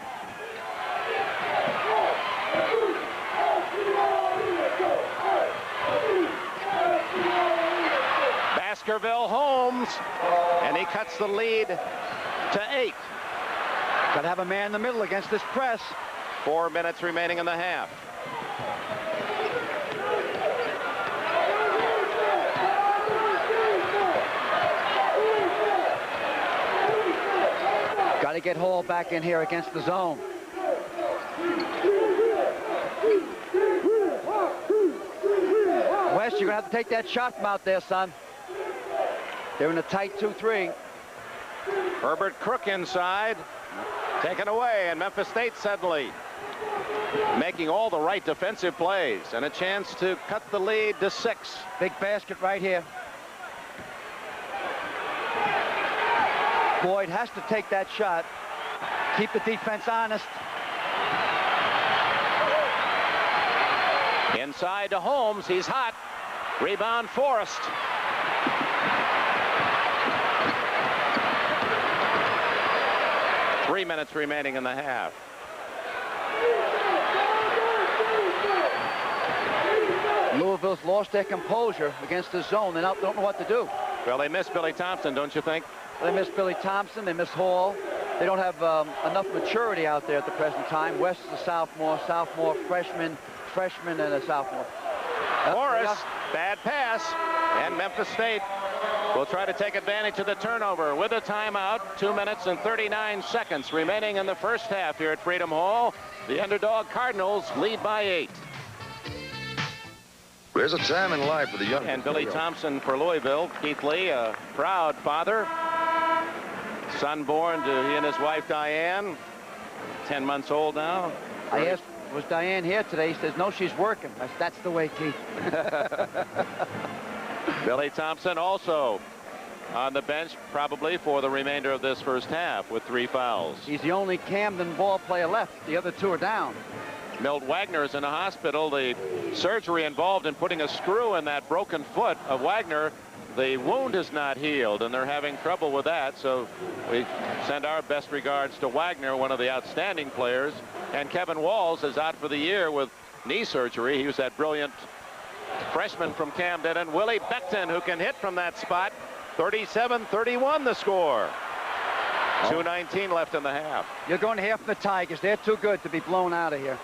Baskerville Holmes, and he cuts the lead to 8. Got to have a man in the middle against this press. 4 minutes remaining in the half. Got to get Hall back in here against the zone. West, you're going to have to take that shot from out there, son. They're in a tight 2-3. Herbert Crook inside. Taken away, and Memphis State suddenly making all the right defensive plays, and a chance to cut the lead to 6. Big basket right here. Boyd has to take that shot. Keep the defense honest. Inside to Holmes. He's hot. Rebound Forrest. Three minutes remaining in the half. Louisville's lost their composure against the zone. They don't know what to do. Well, they miss Billy Thompson, don't you think? They miss Billy Thompson. They miss Hall. They don't have enough maturity out there at the present time. West is a sophomore, freshman, and a sophomore. Morris, bad pass, and Memphis State will try to take advantage of the turnover with a timeout. 2 minutes and 39 seconds remaining in the first half here at Freedom Hall. The underdog Cardinals lead by 8. There's a time in life for the young. And Billy Thompson for Louisville. Keith Lee, a proud father. Son born to he and his wife Diane. 10 months old now. I asked, was Diane here today? He says, no, she's working. That's the way, Keith. Billy Thompson also on the bench probably for the remainder of this first half with 3 fouls. He's the only Camden ball player left. The other 2 are down. Milt Wagner is in the hospital. The surgery involved in putting a screw in that broken foot of Wagner. The wound is not healed, and they're having trouble with that. So we send our best regards to Wagner, one of the outstanding players. And Kevin Walls is out for the year with knee surgery. He was that brilliant freshman from Camden. And Willie Beckton, who can hit from that spot. 37-31 the score. 2:19 left in the half. You're going to hear from the Tigers. They're too good to be blown out of here.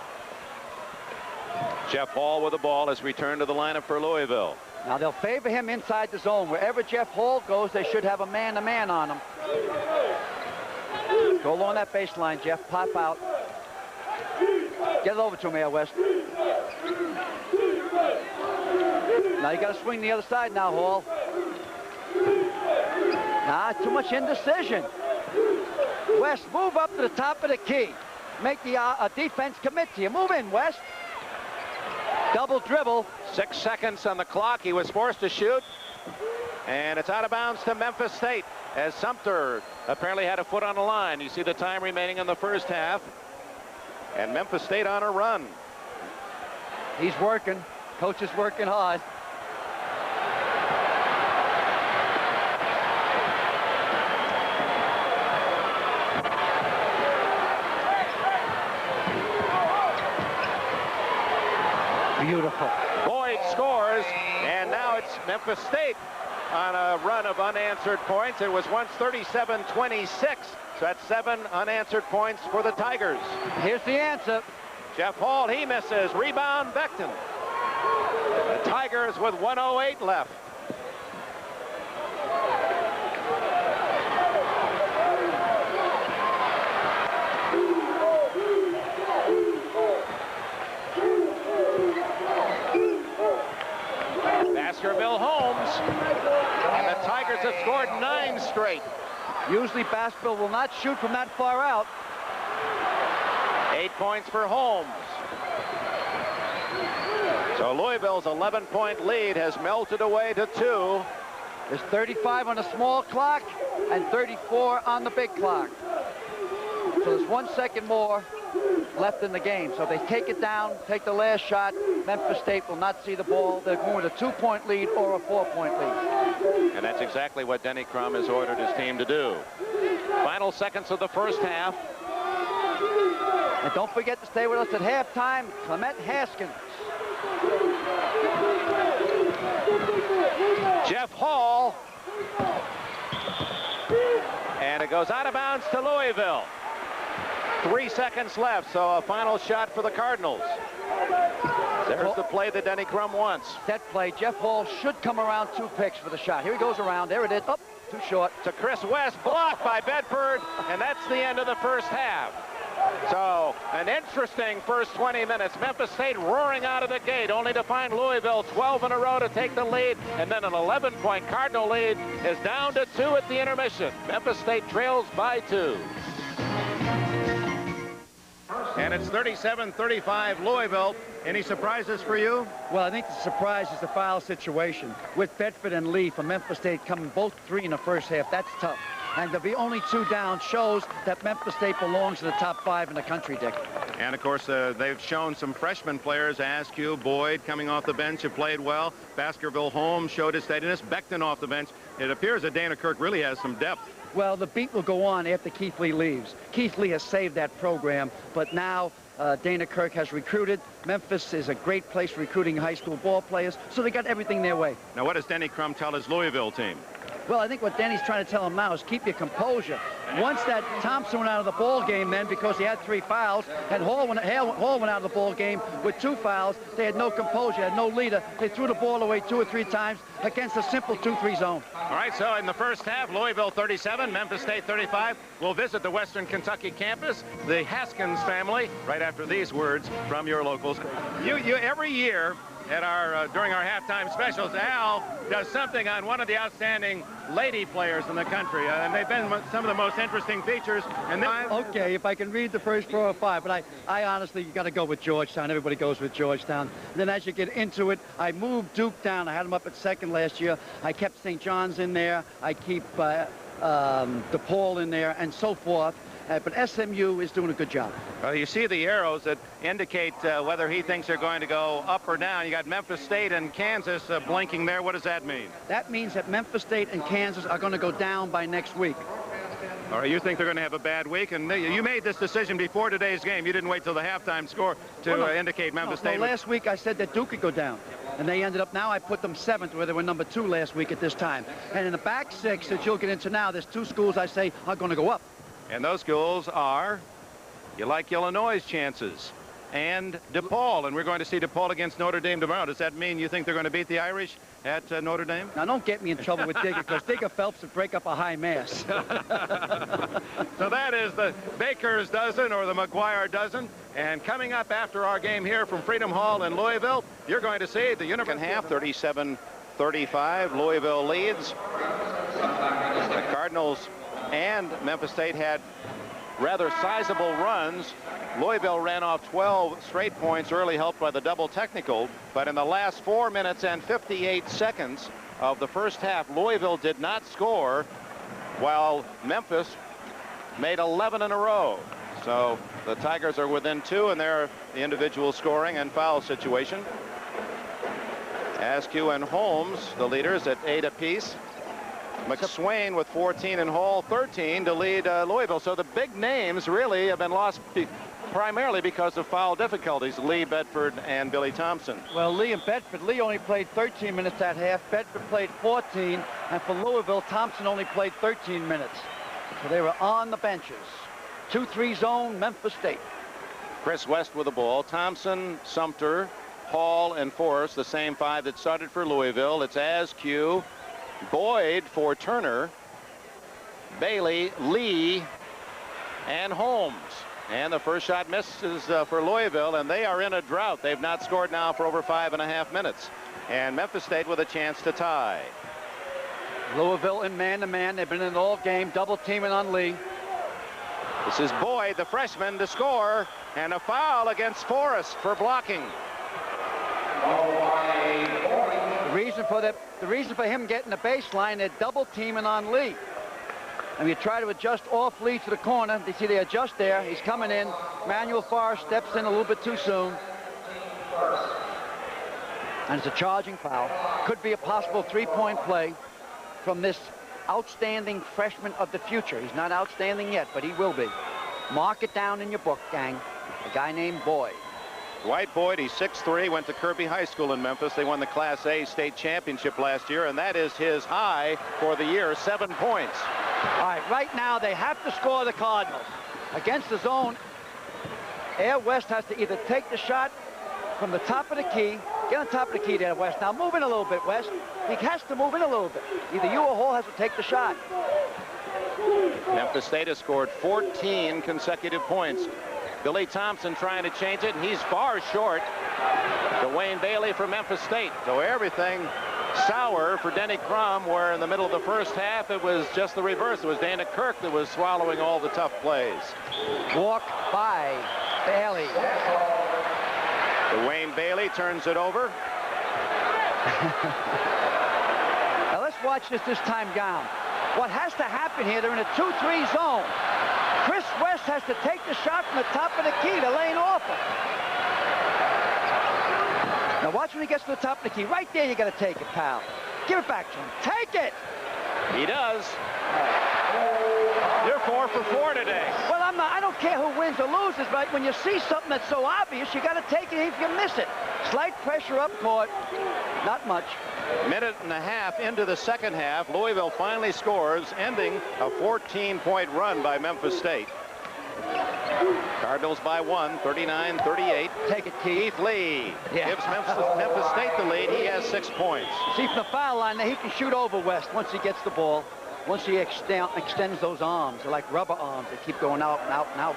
Jeff Hall with the ball has returned to the lineup for Louisville. Now they'll favor him inside the zone. Wherever Jeff Hall goes, they should have a man-to-man on him. Go along that baseline, Jeff. Pop out. Get it over to me, West. Now you got to swing the other side now, Hall. Nah, too much indecision. West, move up to the top of the key. Make the defense commit to you. Move in, West. Double dribble. 6 seconds on the clock. He was forced to shoot. And it's out of bounds to Memphis State as Sumter apparently had a foot on the line. You see the time remaining in the first half. And Memphis State on a run. He's working. Coach is working hard. Beautiful. Boyd scores, and now it's Memphis State on a run of unanswered points. It was once 37-26, so that's 7 unanswered points for the Tigers. Here's the answer. Jeff Hall, he misses. Rebound, Beckton. The Tigers with 1:08 left. Baskerville Holmes, and the Tigers have scored 9 straight. Usually Baskerville will not shoot from that far out. 8 points for Holmes. So Louisville's 11-point lead has melted away to 2. There's 35 on the small clock and 34 on the big clock. So there's 1 second more left in the game. So if they take it down, take the last shot, Memphis State will not see the ball. They're going with a 2-point lead or a 4-point lead. And that's exactly what Denny Crum has ordered his team to do. Final seconds of the first half. And don't forget to stay with us at halftime, Clement Haskins. Jeff Hall. And it goes out of bounds to Louisville. 3 seconds left, so a final shot for the Cardinals. There's the play that Denny Crum wants. That play, Jeff Hall should come around 2 picks for the shot. Here he goes around. There it is. Up, too short. To Chris West, blocked by Bedford, and that's the end of the first half. So, an interesting first 20 minutes. Memphis State roaring out of the gate, only to find Louisville 12 in a row to take the lead, and then an 11-point Cardinal lead is down to 2 at the intermission. Memphis State trails by 2. And it's 37-35 Louisville. Any surprises for you? Well, I think the surprise is the foul situation. With Bedford and Lee from Memphis State coming both 3 in the first half, that's tough. And to be only 2 down shows that Memphis State belongs in the top 5 in the country, Dick. And, of course, they've shown some freshman players, Askew, Boyd, coming off the bench, have played well. Baskerville Holmes showed his steadiness. Beckton off the bench. It appears that Dana Kirk really has some depth. Well, the beat will go on after Keith Lee leaves. Keith Lee has saved that program, but now Dana Kirk has recruited. Memphis is a great place for recruiting high school ball players, so they got everything their way. Now, what does Denny Crum tell his Louisville team? Well, I think what Denny's trying to tell them now is keep your composure. Once that Thompson went out of the ball game then because he had 3 fouls, and Hall went out of the ball game with 2 fouls, they had no composure, had no leader. They threw the ball away 2 or 3 times against a simple 2-3 zone. All right, so in the first half, Louisville 37, Memphis State 35. We'll visit the Western Kentucky campus, the Haskins family, right after these words from your locals. Every year at our during our halftime specials, Al does something on one of the outstanding lady players in the country, and they've been some of the most interesting features. And then okay, if I can read the first 4 or 5, but I honestly, you got to go with Georgetown. Everybody goes with Georgetown. And then as you get into it, I moved Duke down. I had them up at 2nd last year. I kept St. John's in there. I keep DePaul in there, and so forth. But SMU is doing a good job. You see the arrows that indicate whether he thinks they're going to go up or down. You got Memphis State and Kansas blinking there. What does that mean? That means that Memphis State and Kansas are going to go down by next week. All right, you think they're going to have a bad week? And you made this decision before today's game. You didn't wait till the halftime score to indicate Memphis State. Last week I said that Duke could go down. And they ended up, now I put them 7th, where they were number 2 last week at this time. And in the back 6 that you'll get into now, there's 2 schools I say are going to go up. And those schools are, you like Illinois' chances, and DePaul. And we're going to see DePaul against Notre Dame tomorrow. Does that mean you think they're going to beat the Irish at Notre Dame? Now, don't get me in trouble with Digger, because Digger Phelps would break up a high mass. So that is the Baker's dozen, or the McGuire dozen. And coming up after our game here from Freedom Hall in Louisville, you're going to see the University half, 37-35. Louisville leads. The Cardinals and Memphis State had rather sizable runs. Louisville ran off 12 straight points early, helped by the double technical. But in the last 4 minutes and 58 seconds of the first half, Louisville did not score, while Memphis made 11 in a row. So the Tigers are within 2 in their individual scoring and foul situation. Askew and Holmes, the leaders, at 8 apiece. McSwain with 14 and Hall 13 to lead Louisville. So the big names really have been lost primarily because of foul difficulties. Lee, Bedford, and Billy Thompson. Well, Lee and Bedford. Lee only played 13 minutes at half. Bedford played 14. And for Louisville, Thompson only played 13 minutes. So they were on the benches. 2-3 zone, Memphis State. Chris West with the ball. Thompson, Sumter, Hall, and Forrest, the same 5 that started for Louisville. It's Askew, Boyd for Turner, Bailey, Lee, and Holmes. And the first shot misses for Louisville, and they are in a drought. They've not scored now for over 5.5 minutes. And Memphis State with a chance to tie. Louisville in man-to-man. They've been in all game, double teaming on Lee. This is Boyd, the freshman, to score, and a foul against Forrest for blocking. The reason for him getting the baseline, they're double teaming on Lee. And you try to adjust off lead to the corner. You see they adjust there. He's coming in. Manuel Forrest steps in a little bit too soon. And it's a charging foul. Could be a possible three-point play from this outstanding freshman of the future. He's not outstanding yet, but he will be. Mark it down in your book, gang. A guy named Boyd. Dwight Boyd, he's 6'3", went to Kirby High School in Memphis. They won the Class A state championship last year, and that is his high for the year, 7 points. All right, right now they have to score the Cardinals. Against the zone, Air West has to either take the shot from the top of the key, get on top of the key there, West. Now move in a little bit, West. He has to move in a little bit. Either you or Hall has to take the shot. Memphis State has scored 14 consecutive points. Billy Thompson trying to change it, and he's far short. Dwayne Bailey for Memphis State. So everything sour for Denny Crum, where in the middle of the first half it was just the reverse. It was Dana Kirk that was swallowing all the tough plays. Walk by Bailey. Dwayne Bailey turns it over. Now let's watch this time down. What has to happen here, they're in a 2-3 zone. Chris West has to take the shot from the top of the key. The lane off him. Now watch when he gets to the top of the key. Right there, you got to take it, pal. Give it back to him. Take it! He does. You're 4 for 4 today. Well, I don't care who wins or loses, but when you see something that's so obvious, you got to take it if you miss it. Slight pressure up court. Not much. Minute and a half into the second half, Louisville finally scores, ending a 14-point run by Memphis State. Cardinals by 1, 39-38. Take it, Keith. Lee gives Memphis State the lead. He has 6 points. See, from the foul line, he can shoot over West once he gets the ball. Once he extends those arms. They're like rubber arms. They keep going out and out and out.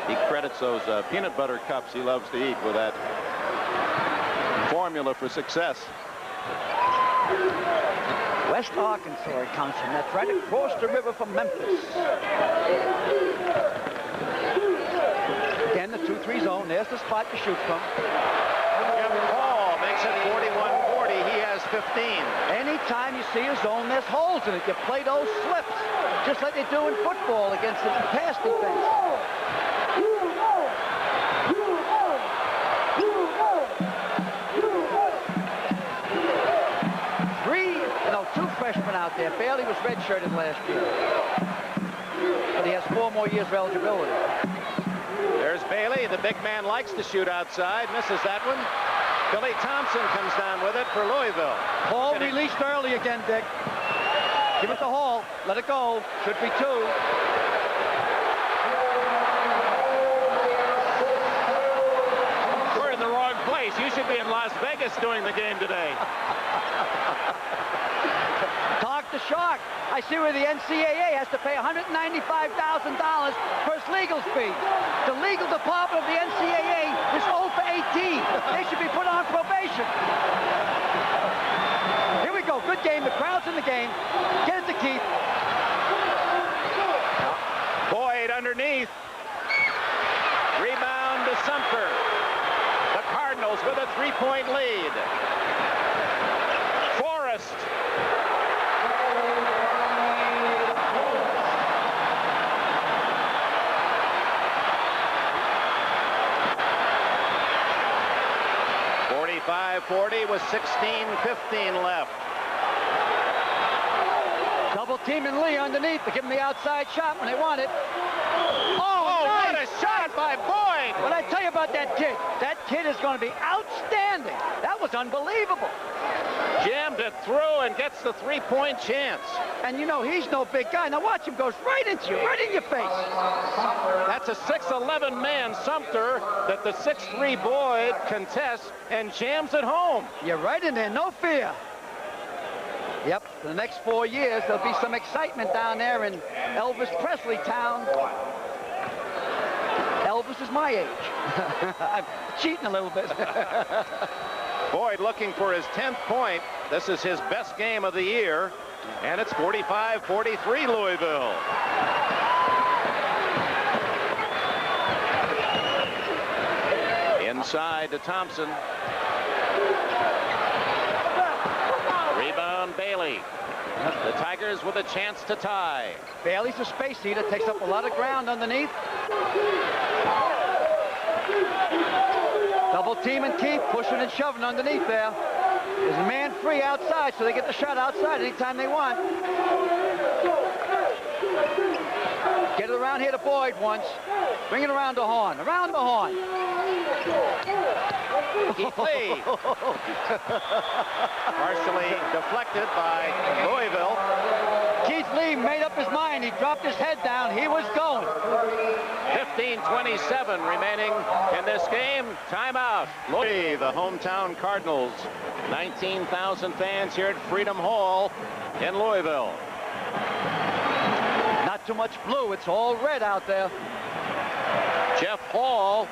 He credits those peanut butter cups he loves to eat with that formula for success. West Arkansas it comes from. That's right across the river from Memphis. Again, the 2-3 zone. There's the spot to shoot from. Kevin Hall makes it 41-40. He has 15. Anytime you see a zone, there's holes in it. You play those slips, just like they do in football against the pass defense. Two freshmen out there. Bailey was redshirted last year. But he has 4 more years of eligibility. There's Bailey. The big man likes to shoot outside. Misses that one. Billy Thompson comes down with it for Louisville. Hall released early again, Dick. Give it to Hall. Let it go. Should be 2. We're in the wrong place. You should be in Las Vegas doing the game today. Talk to Shark. I see where the NCAA has to pay $195,000 for its legal fee. The legal department of the NCAA is 0 for 18. They should be put on probation. Here we go. Good game. The crowd's in the game. Get it to Keith. Boyd underneath. Rebound to Sumter. The Cardinals with a 3-point lead. Forrest. .40 with 16:15 left. Double teaming Lee underneath to give him the outside shot when they want it. Oh, nice. What a shot by Boyd! What I tell you about that kid? That kid is going to be outstanding. That was unbelievable. Jammed it through and gets the 3-point chance. And you know, he's no big guy. Now watch him, goes right into you, right in your face. That's a 6'11" man, Sumter, that the 6'3" Boyd contests and jams it home. You're right in there, no fear. Yep, for the next 4 years, there'll be some excitement down there in Elvis Presley town. Elvis is my age. I'm cheating a little bit. Boyd looking for his 10th point. This is his best game of the year. And it's 45-43 Louisville. Inside to Thompson. Rebound Bailey. The Tigers with a chance to tie. Bailey's a space eater, takes up a lot of ground underneath. Double team and keep, pushing and shoving underneath there. There's a man free outside, so they get the shot outside anytime they want. Get it around here to Boyd once. Bring it around to Horn. Around the Horn. Keith Lee. Partially deflected by Louisville. Keith Lee made up his mind. He dropped his head down. He was going. 15:27 remaining in this game. Timeout. Louisville, the hometown Cardinals. 19,000 fans here at Freedom Hall in Louisville. Not too much blue. It's all red out there. Jeff Hall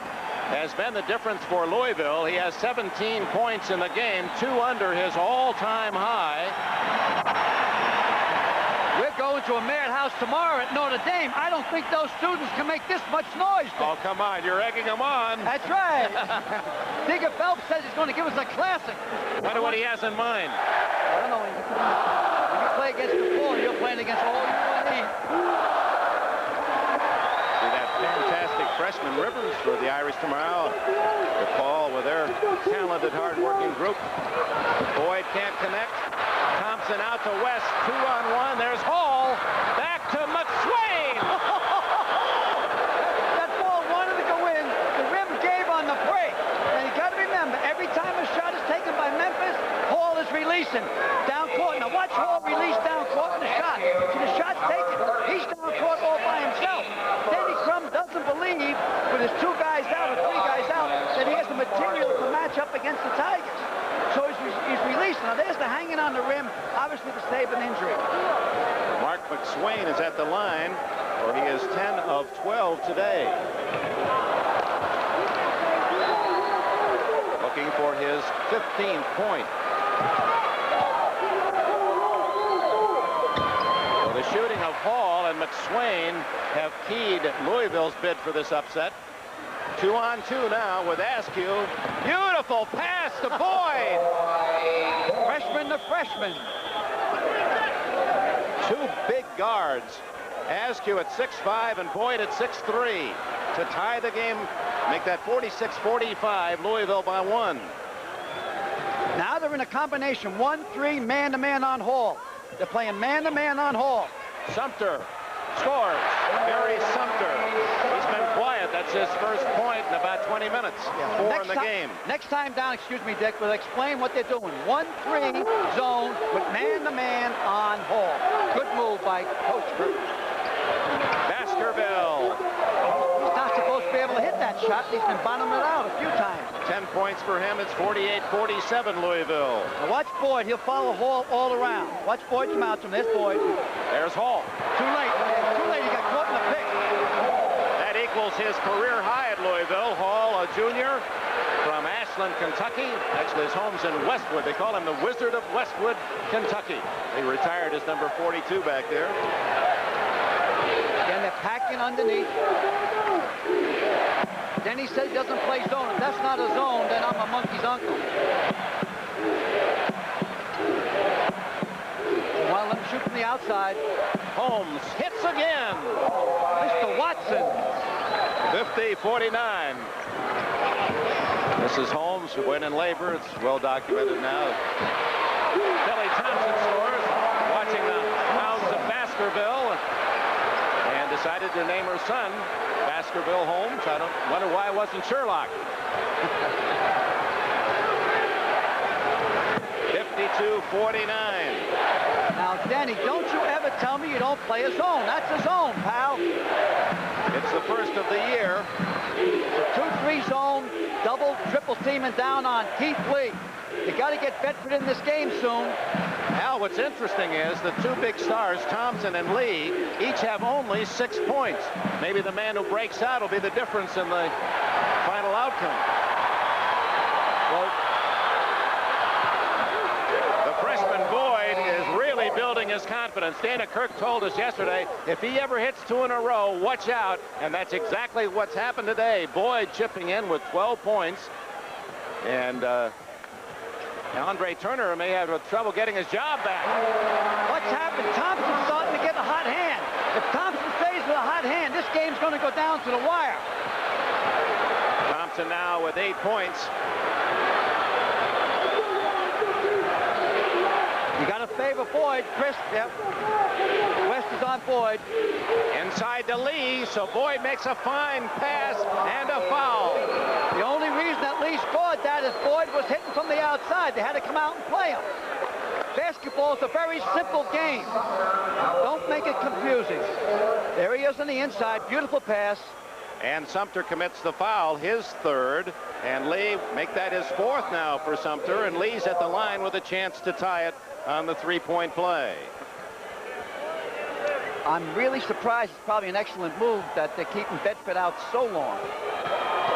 has been the difference for Louisville. He has 17 points in the game, 2 under his all-time high. We're going to a madhouse tomorrow at Notre Dame. I don't think those students can make this much noise. Oh, come on. You're egging them on. That's right. Digger Phelps says he's going to give us a classic. Wonder what he has in mind. I don't know. When you play against the floor, you're playing against all UNE. See that fantastic freshman Rivers for the Irish tomorrow. Paul with their talented, hard-working group. Boyd can't connect. Thompson out to West, 2-on-1. There's Hall. Back to McSwain. That ball wanted to go in. The rim gave on the break. And you got to remember, every time a shot is taken by Memphis, Hall is releasing down court. Now watch Hall release down court in the shot. So the shot's taken. He's down court all by himself. Denny Crum doesn't believe, with his 2 guys out or 3 guys out, that he has the material to match up against the Tigers. So he's released. Now there's the hanging on the rim, obviously to save an injury. Mark McSwain is at the line, where he is 10 of 12 today. Looking for his 15th point. So the shooting of Hall and McSwain have keyed Louisville's bid for this upset. 2-on-2 now with Askew. Beautiful pass to Boyd. Freshman to freshman. 2 big guards. Askew at 6'5" and Boyd at 6'3" to tie the game, make that 46-45, Louisville by 1. Now they're in a combination 1-3 man-to-man on Hall. They're playing man-to-man on Hall. Sumter scores. Barry Sumter. He's been quiet. That's his first point in about 20 minutes. 4 in the game. Next time down, excuse me, Dick, we'll explain what they're doing. 1-3 zone with man-to-man on Hall. Good move by Coach Cruz. Baskerville. He's not supposed to be able to hit that shot. He's been bottoming it out a few times. 10 points for him. It's 48-47 Louisville. Now watch Boyd. He'll follow Hall all around. Watch Boyd come out to him. There's Boyd. There's Hall. Too late. Too late. He got caught in the pick. That equals his career high at Louisville. Hall, a junior from Ashland, Kentucky. Actually, his home's in Westwood. They call him the Wizard of Westwood, Kentucky. He retired as number 42 back there. Again, they're packing underneath. Then he said he doesn't play zone. If that's not a zone, then I'm a monkey's uncle. Well, let him shoot from the outside. Holmes hits again. Mr. Watson. 50-49. This is Holmes who went in labor. It's well documented now. Billy Thompson scores, watching the Hounds of Baskerville, and decided to name her son Baskerville Holmes. I don't wonder why it wasn't Sherlock. 52-49. Now, Danny, don't you ever tell me you don't play a zone. That's a zone, pal. It's the first of the year. It's a 2-3 zone, double, triple teaming down on Keith Lee. You got to get Bedford in this game soon. Al, what's interesting is the 2 big stars, Thompson and Lee, each have only 6 points. Maybe the man who breaks out will be the difference in the final outcome. Well, the freshman Boyd is really building his confidence. Dana Kirk told us yesterday, if he ever hits 2 in a row, watch out. And that's exactly what's happened today. Boyd chipping in with 12 points. And Andre Turner may have trouble getting his job back. What's happened? Thompson's starting to get a hot hand. If Thompson stays with a hot hand, this game's going to go down to the wire. Thompson now with 8 points. You got to favor Boyd. Chris, yep. West is on Boyd. Inside to Lee, so Boyd makes a fine pass and a foul. The only reason that Lee scored that is Boyd was hitting from the outside. They had to come out and play him. Basketball is a very simple game. Don't make it confusing. There he is on the inside. Beautiful pass. And Sumter commits the foul, his third. And Lee make that his fourth now for Sumter. And Lee's at the line with a chance to tie it on the three-point play. I'm really surprised. It's probably an excellent move that they're keeping Bedford out so long.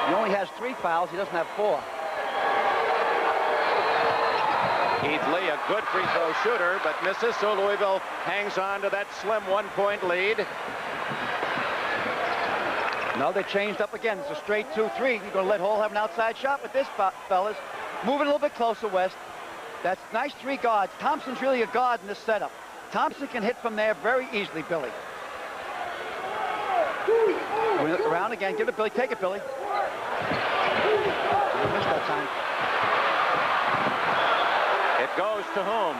He only has 3 fouls. He doesn't have 4. Keith Lee, a good free throw shooter, but misses, so Louisville hangs on to that slim 1-point lead. No, they changed up again. It's a straight 2-3. You're going to let Hall have an outside shot with this, fellas. Moving a little bit closer, West. That's nice 3 guards. Thompson's really a guard in this setup. Thompson can hit from there very easily, Billy. We look around again. Give it, Billy. Take it, Billy. You missed that time. It goes to whom?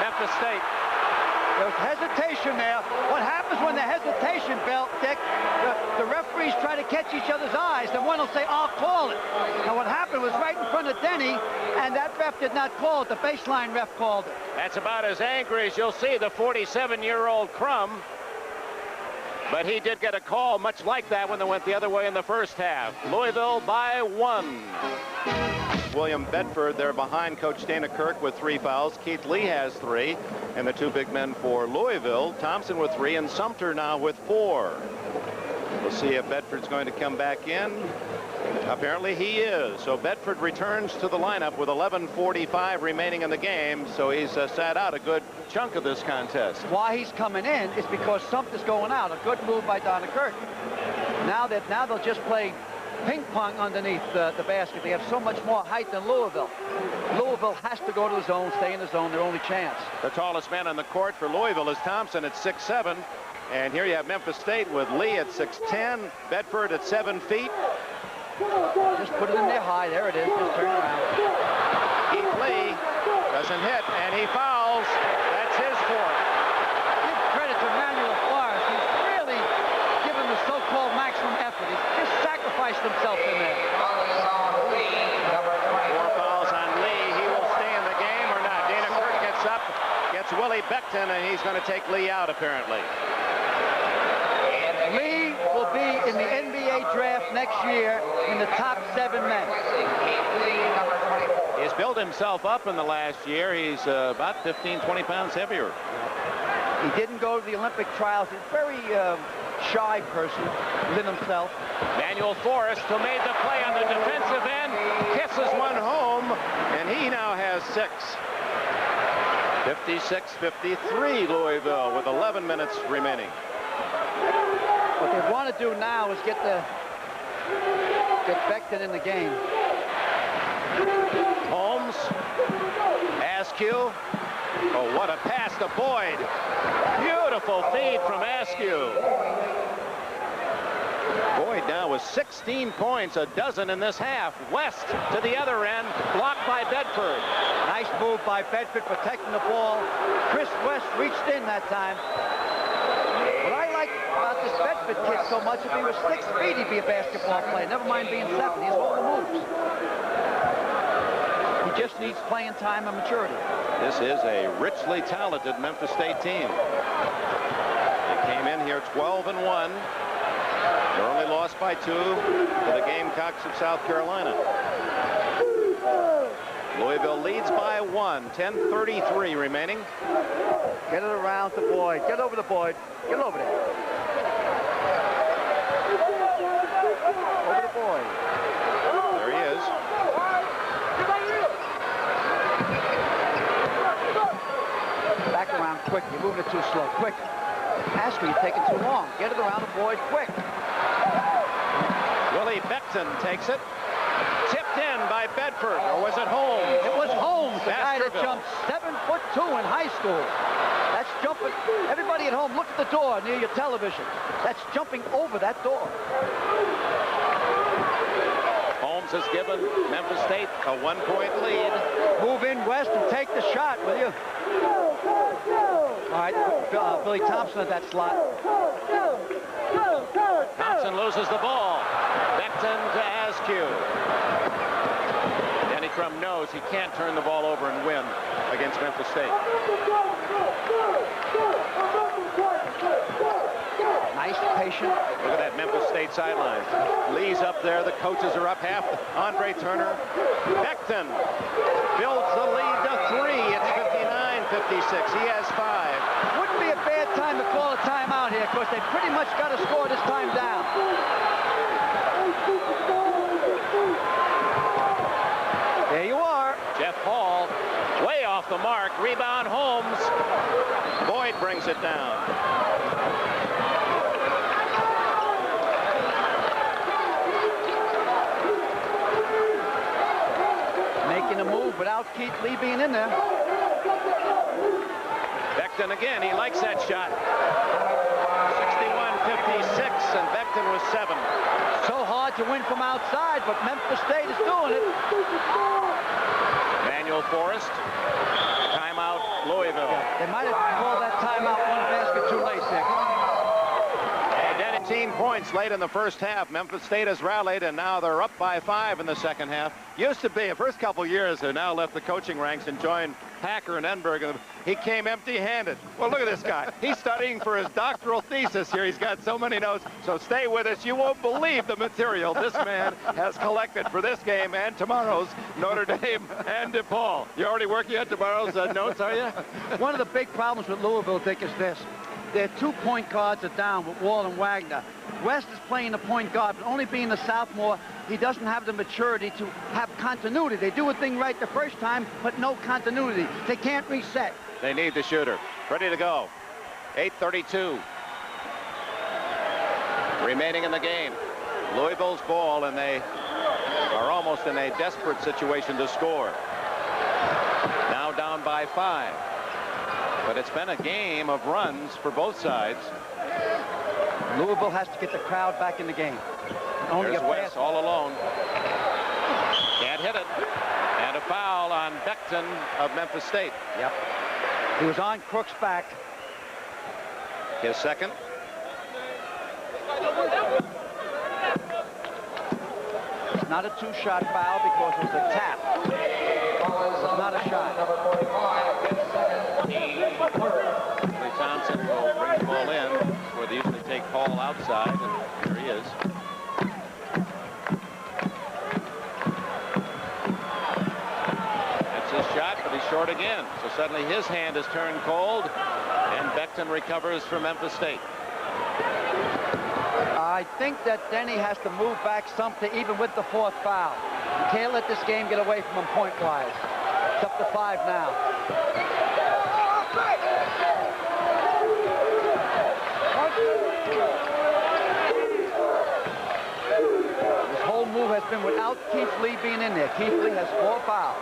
Memphis State. There's hesitation there. What happens when the hesitation, Dick, the referees try to catch each other's eyes, and one will say, I'll call it. Now what happened was right in front of Denny, and that ref did not call it. The baseline ref called it. That's about as angry as you'll see the 47-year-old Crum. But he did get a call much like that when they went the other way in the first half. Louisville by 1. William Bedford, they're behind Coach Dana Kirk with 3 fouls. Keith Lee has 3. And the 2 big men for Louisville, Thompson with 3 and Sumter now with 4. We'll see if Bedford's going to come back in. Apparently he is. So Bedford returns to the lineup with 11:45 remaining in the game. So he's sat out a good chunk of this contest. Why he's coming in is because Sumter's going out. A good move by Donna Kirk. Now they'll just play ping pong underneath the basket. They have so much more height than Louisville. Louisville has to go to the zone, stay in the zone, their only chance. The tallest man on the court for Louisville is Thompson at 6'7". And here you have Memphis State with Lee at 6'10", Bedford at 7 feet. Just put it in there high. There it is. Just turn around. Keith Lee doesn't hit, and he fouls. That's his fourth. Give credit to Manuel Forrest. He's really given the so-called maximum effort. He's just sacrificed himself in there. 4 fouls on Lee. He will stay in the game or not. Dana Kirk gets up, gets Willie Beckton, and he's going to take Lee out, apparently. Lee will be in the NBA draft next year in the top 7 men. He's built himself up in the last year. He's about 15, 20 pounds heavier. He didn't go to the Olympic trials. He's a very shy person within himself. Manuel Forrest, who made the play on the defensive end, kisses one home, and he now has 6. 56-53 Louisville with 11 minutes remaining. What they want to do now is get Beckton in the game. Holmes, Askew. Oh, what a pass to Boyd. Beautiful feed from Askew. Boyd now with 16 points, a dozen in this half. West to the other end, blocked by Bedford. Nice move by Bedford, protecting the ball. Chris West reached in that time. What I like about this Bedford kid so much, if he was 6 feet, he'd be a basketball player. Never mind being 7. He has all the moves. He just needs playing time and maturity. This is a richly talented Memphis State team. They came in here 12-1. They're only lost by 2 to the Gamecocks of South Carolina. Louisville leads by 1. 10:33 remaining. Get it around to Boyd. Get over to Boyd. Get over there. Over to Boyd. There he is. Back around quick. You're moving it too slow. Quick. Askew, you're taking too long. Get it around to Boyd quick. Willie Beckton takes it. Tipped in by Bedford, or was it Holmes? It was Holmes. jumped 7'2" in high school. That's jumping. Everybody at home, look at the door near your television. That's jumping over that door. Holmes has given Memphis State a 1-point lead. Move in, West, and take the shot, will you? All right, Billy Thompson at that slot. Thompson loses the ball. Becton to Askew. Danny Crum knows he can't turn the ball over and win against Memphis State. Nice, patient. Look at that Memphis State sideline. Lee's up there. The coaches are up half. Andre Turner. Becton builds the lead to 3. It's 59-56. He has 5. Wouldn't be a bad time to call a timeout here, because they pretty much got to score this time down. There you are. Jeff Hall way off the mark. Rebound Holmes. Boyd brings it down. Making a move without Keith Lee being in there. Becton again. He likes that shot. 61-56, and Becton was 7. So hard to win from outside, but Memphis State is doing it. Manuel Forrest. Timeout, Louisville. They might have called that timeout one basket too late, Dick. 18 points late in the first half. Memphis State has rallied, and now they're up by 5 in the second half. Used to be, the first couple years, who now left the coaching ranks and joined Hacker and Enberg. He came empty-handed. Well, look at this guy. He's studying for his doctoral thesis here. He's got so many notes. So stay with us. You won't believe the material this man has collected for this game and tomorrow's Notre Dame and DePaul. You're already working on tomorrow's notes, are you? One of the big problems with Louisville, Dick, is this. Their 2 point guards are down with Wall and Wagner. West is playing the point guard, but only being a sophomore, he doesn't have the maturity to have continuity. They do a thing right the first time, but no continuity. They can't reset. They need the shooter. Ready to go. 8:32 remaining in the game. Louisville's ball, and they are almost in a desperate situation to score. Now down by 5. But it's been a game of runs for both sides. Louisville has to get the crowd back in the game. Only There's a West all alone. Can't hit it. And a foul on Becton of Memphis State. Yep. He was on Crook's back. His second. It's not a 2-shot foul because it was a tap. It's not a shot. Lee Thompson will bring the ball in, where they usually take Hall outside, and there he is. That's his shot, but he's short again. So suddenly his hand is turned cold, and Becton recovers for Memphis State. I think that Denny has to move back something, even with the 4th foul. You can't let this game get away from him point-wise. It's up to 5 now. This whole move has been without Keith Lee being in there. Keith Lee has 4 fouls.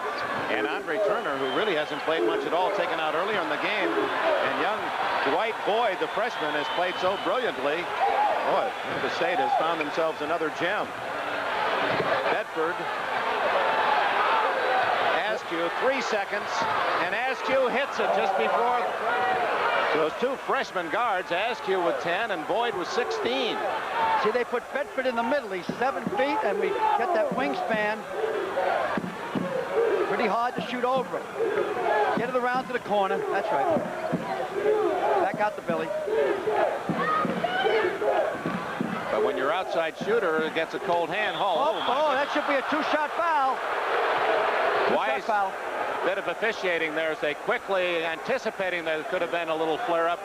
And Andre Turner, who really hasn't played much at all, taken out earlier in the game. And young Dwight Boyd, the freshman, has played so brilliantly. Boy, Memphis State has found themselves another gem. Bedford. Askew, 3 seconds, and Askew hits it just before. So those 2 freshman guards, Askew with 10 and Boyd with 16. See, they put Bedford in the middle. He's 7 feet, and we get that wingspan. Pretty hard to shoot over him. Get it around to the corner. That's right. Back out to Billy. But when your outside shooter gets a cold hand, Oh, that should be a 2-shot foul. Wise foul. Bit of officiating there as they quickly, anticipating that it could have been a little flare-up,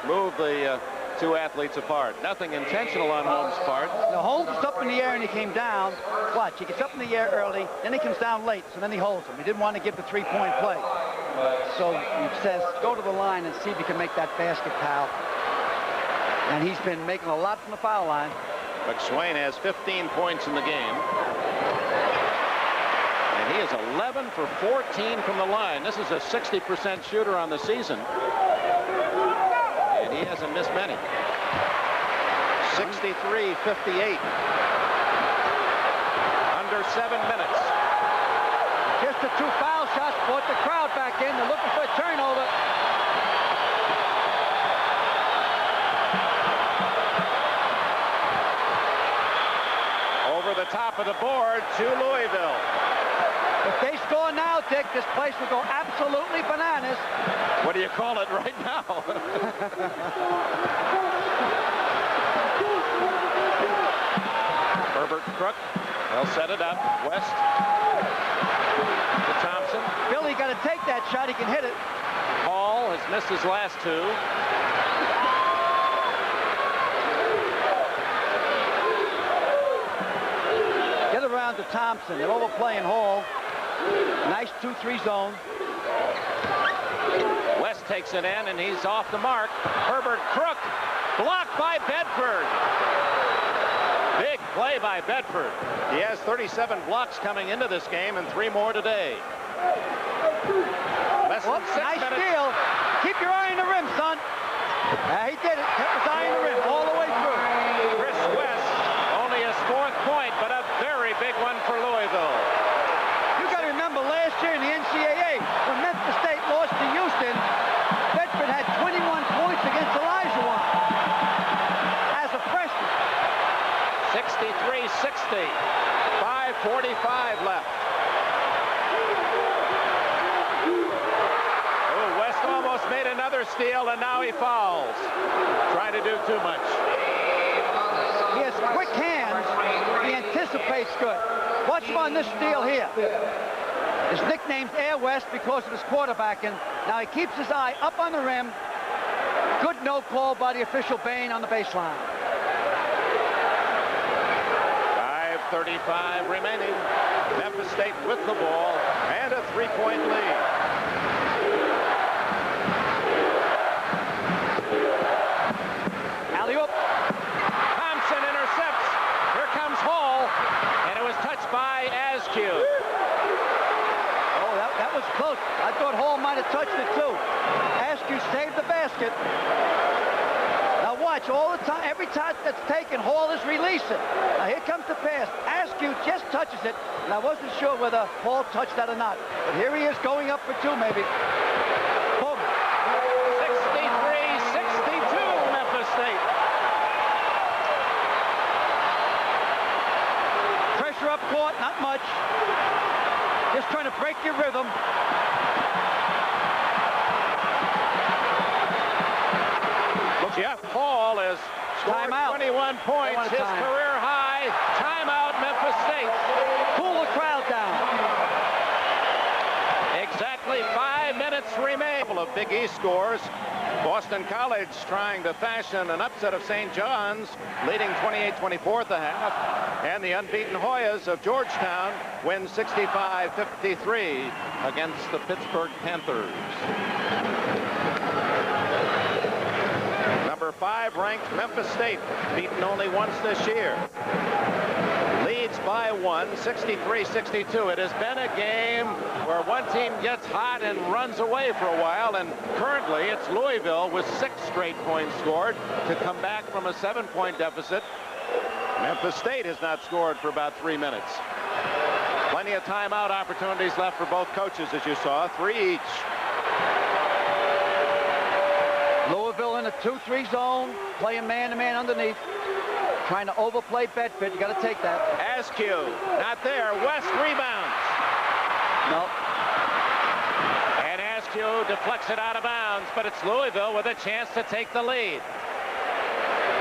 move the 2 athletes apart. Nothing intentional on Holmes' part. The Holmes is up in the air and he came down. Watch, he gets up in the air early, then he comes down late, so then he holds him. He didn't want to give the 3-point play. So he says, go to the line and see if you can make that basket, pal. And he's been making a lot from the foul line. McSwain has 15 points in the game. And And he is 11 for 14 from the line. This is a 60% shooter on the season. And he hasn't missed many. 63-58. Under 7 minutes. Just the 2 foul shots brought the crowd back in. They're looking for a turnover. Over the top of the board to Louisville. If they score now, Dick, this place will go absolutely bananas. What do you call it right now? Herbert Crook. They'll set it up. West to Thompson. Billy got to take that shot. He can hit it. Hall has missed his last 2. Get around to Thompson. They're overplaying Hall. Nice 2-3 zone. West takes it in, and he's off the mark. Herbert Crook blocked by Bedford. Big play by Bedford. He has 37 blocks coming into this game and 3 more today. Less than 6 Nice minutes. steal. Keep your eye on the rim, son. He did it. Kept his eye on the rim all the way through. Chris West, only his 4th point, but a very big one for Louisville. You got to remember last year in the NCAA, when Memphis State lost to Houston, Bedford had 21 points against Elijah as a freshman. 63-60. 5:45 left. Oh, West almost made another steal, and now he fouls. Trying to do too much. He has quick hands. He anticipates good. Watch him on this steal here. His nickname's Air West because of his quarterbacking. Now he keeps his eye up on the rim. Good no call by the official Bain on the baseline. 5:35 remaining. Memphis State with the ball and a 3-point lead. Alley-oop. Thompson intercepts. Here comes Hall, and it was touched by Askew. Oh, that was close. I thought Hall might have touched it too. Askew saved the basket. Now watch, all the time, every time that's taken, Hall is releasing. Now here comes the pass. Askew just touches it, and I wasn't sure whether Hall touched that or not. But here he is going up for 2 maybe. Boom. 63-62 Memphis State. Pressure up court, not much. Just trying to break your rhythm. Jeff Hall has scored 21 points, his career high. Timeout, Memphis State. Cool the crowd down. Exactly 5 minutes remain. A couple of Big East scores. Boston College trying to fashion an upset of St. John's, leading 28-24 at the half. And the unbeaten Hoyas of Georgetown win 65-53 against the Pittsburgh Panthers. Number 5 ranked Memphis State, beaten only once this year. Leads by 1, 63-62. It has been a game where one team gets hot and runs away for a while, and currently it's Louisville with 6 straight points scored to come back from a 7-point deficit. Memphis State has not scored for about 3 minutes. Plenty of timeout opportunities left for both coaches, as you saw, 3 each. Louisville in a 2-3 zone, playing man-to-man underneath, trying to overplay Bedford. You got to take that. Askew, not there. West rebounds. No. And Askew deflects it out of bounds, but it's Louisville with a chance to take the lead.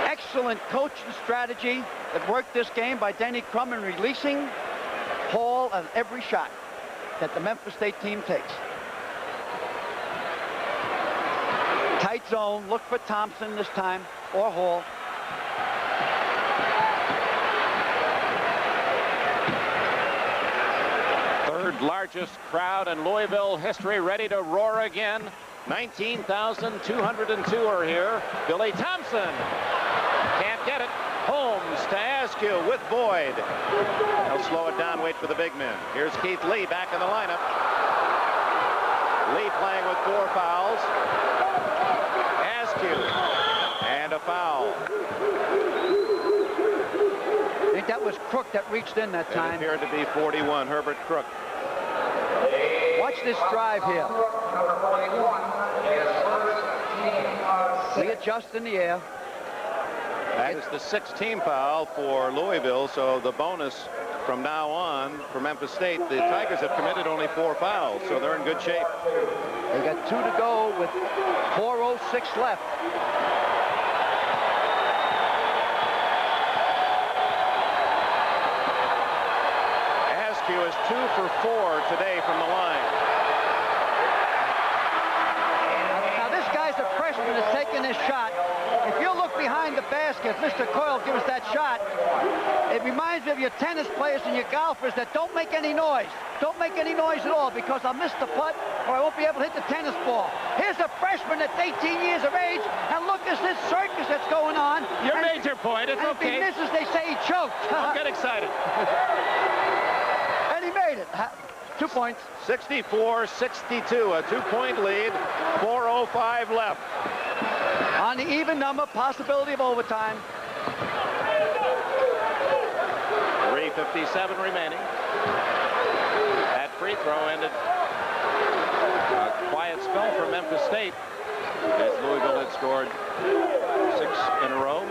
Excellent coaching strategy that worked this game by Denny Crum in releasing Hall on every shot that the Memphis State team takes. Tight zone, look for Thompson this time, or Hall. Third largest crowd in Louisville history, ready to roar again. 19,202 are here. Billy Thompson can't get it. Holmes to Askew with Boyd. They'll slow it down, wait for the big men. Here's Keith Lee back in the lineup. Lee playing with 4 fouls. Askew. And a foul. I think that was Crook that reached in that time. It appeared to be 41, Herbert Crook. Watch this drive here. Readjust in the air. That is the 6th team foul for Louisville, so the bonus from now on for Memphis State. The Tigers have committed only 4 fouls, so they're in good shape. They got 2 to go with 4:06 left. Askew is 2 for 4 today from the line. Now this guy's a freshman that's taking this shot. If you look behind the basket, Mr. Coyle gives us that shot. It reminds me of your tennis players and your golfers that don't make any noise. Don't make any noise at all, because I'll miss the putt or I won't be able to hit the tennis ball. Here's a freshman that's 18 years of age, and look at this circus that's going on. You made your point. It's and okay. If he misses, they say he choked. Don't get excited. And he made it. 2 points. 64-62, a 2-point lead. 4:05 left. On the even number, possibility of overtime. 3:57 remaining. That free throw ended a quiet spell for Memphis State, as Louisville had scored 6 in a row.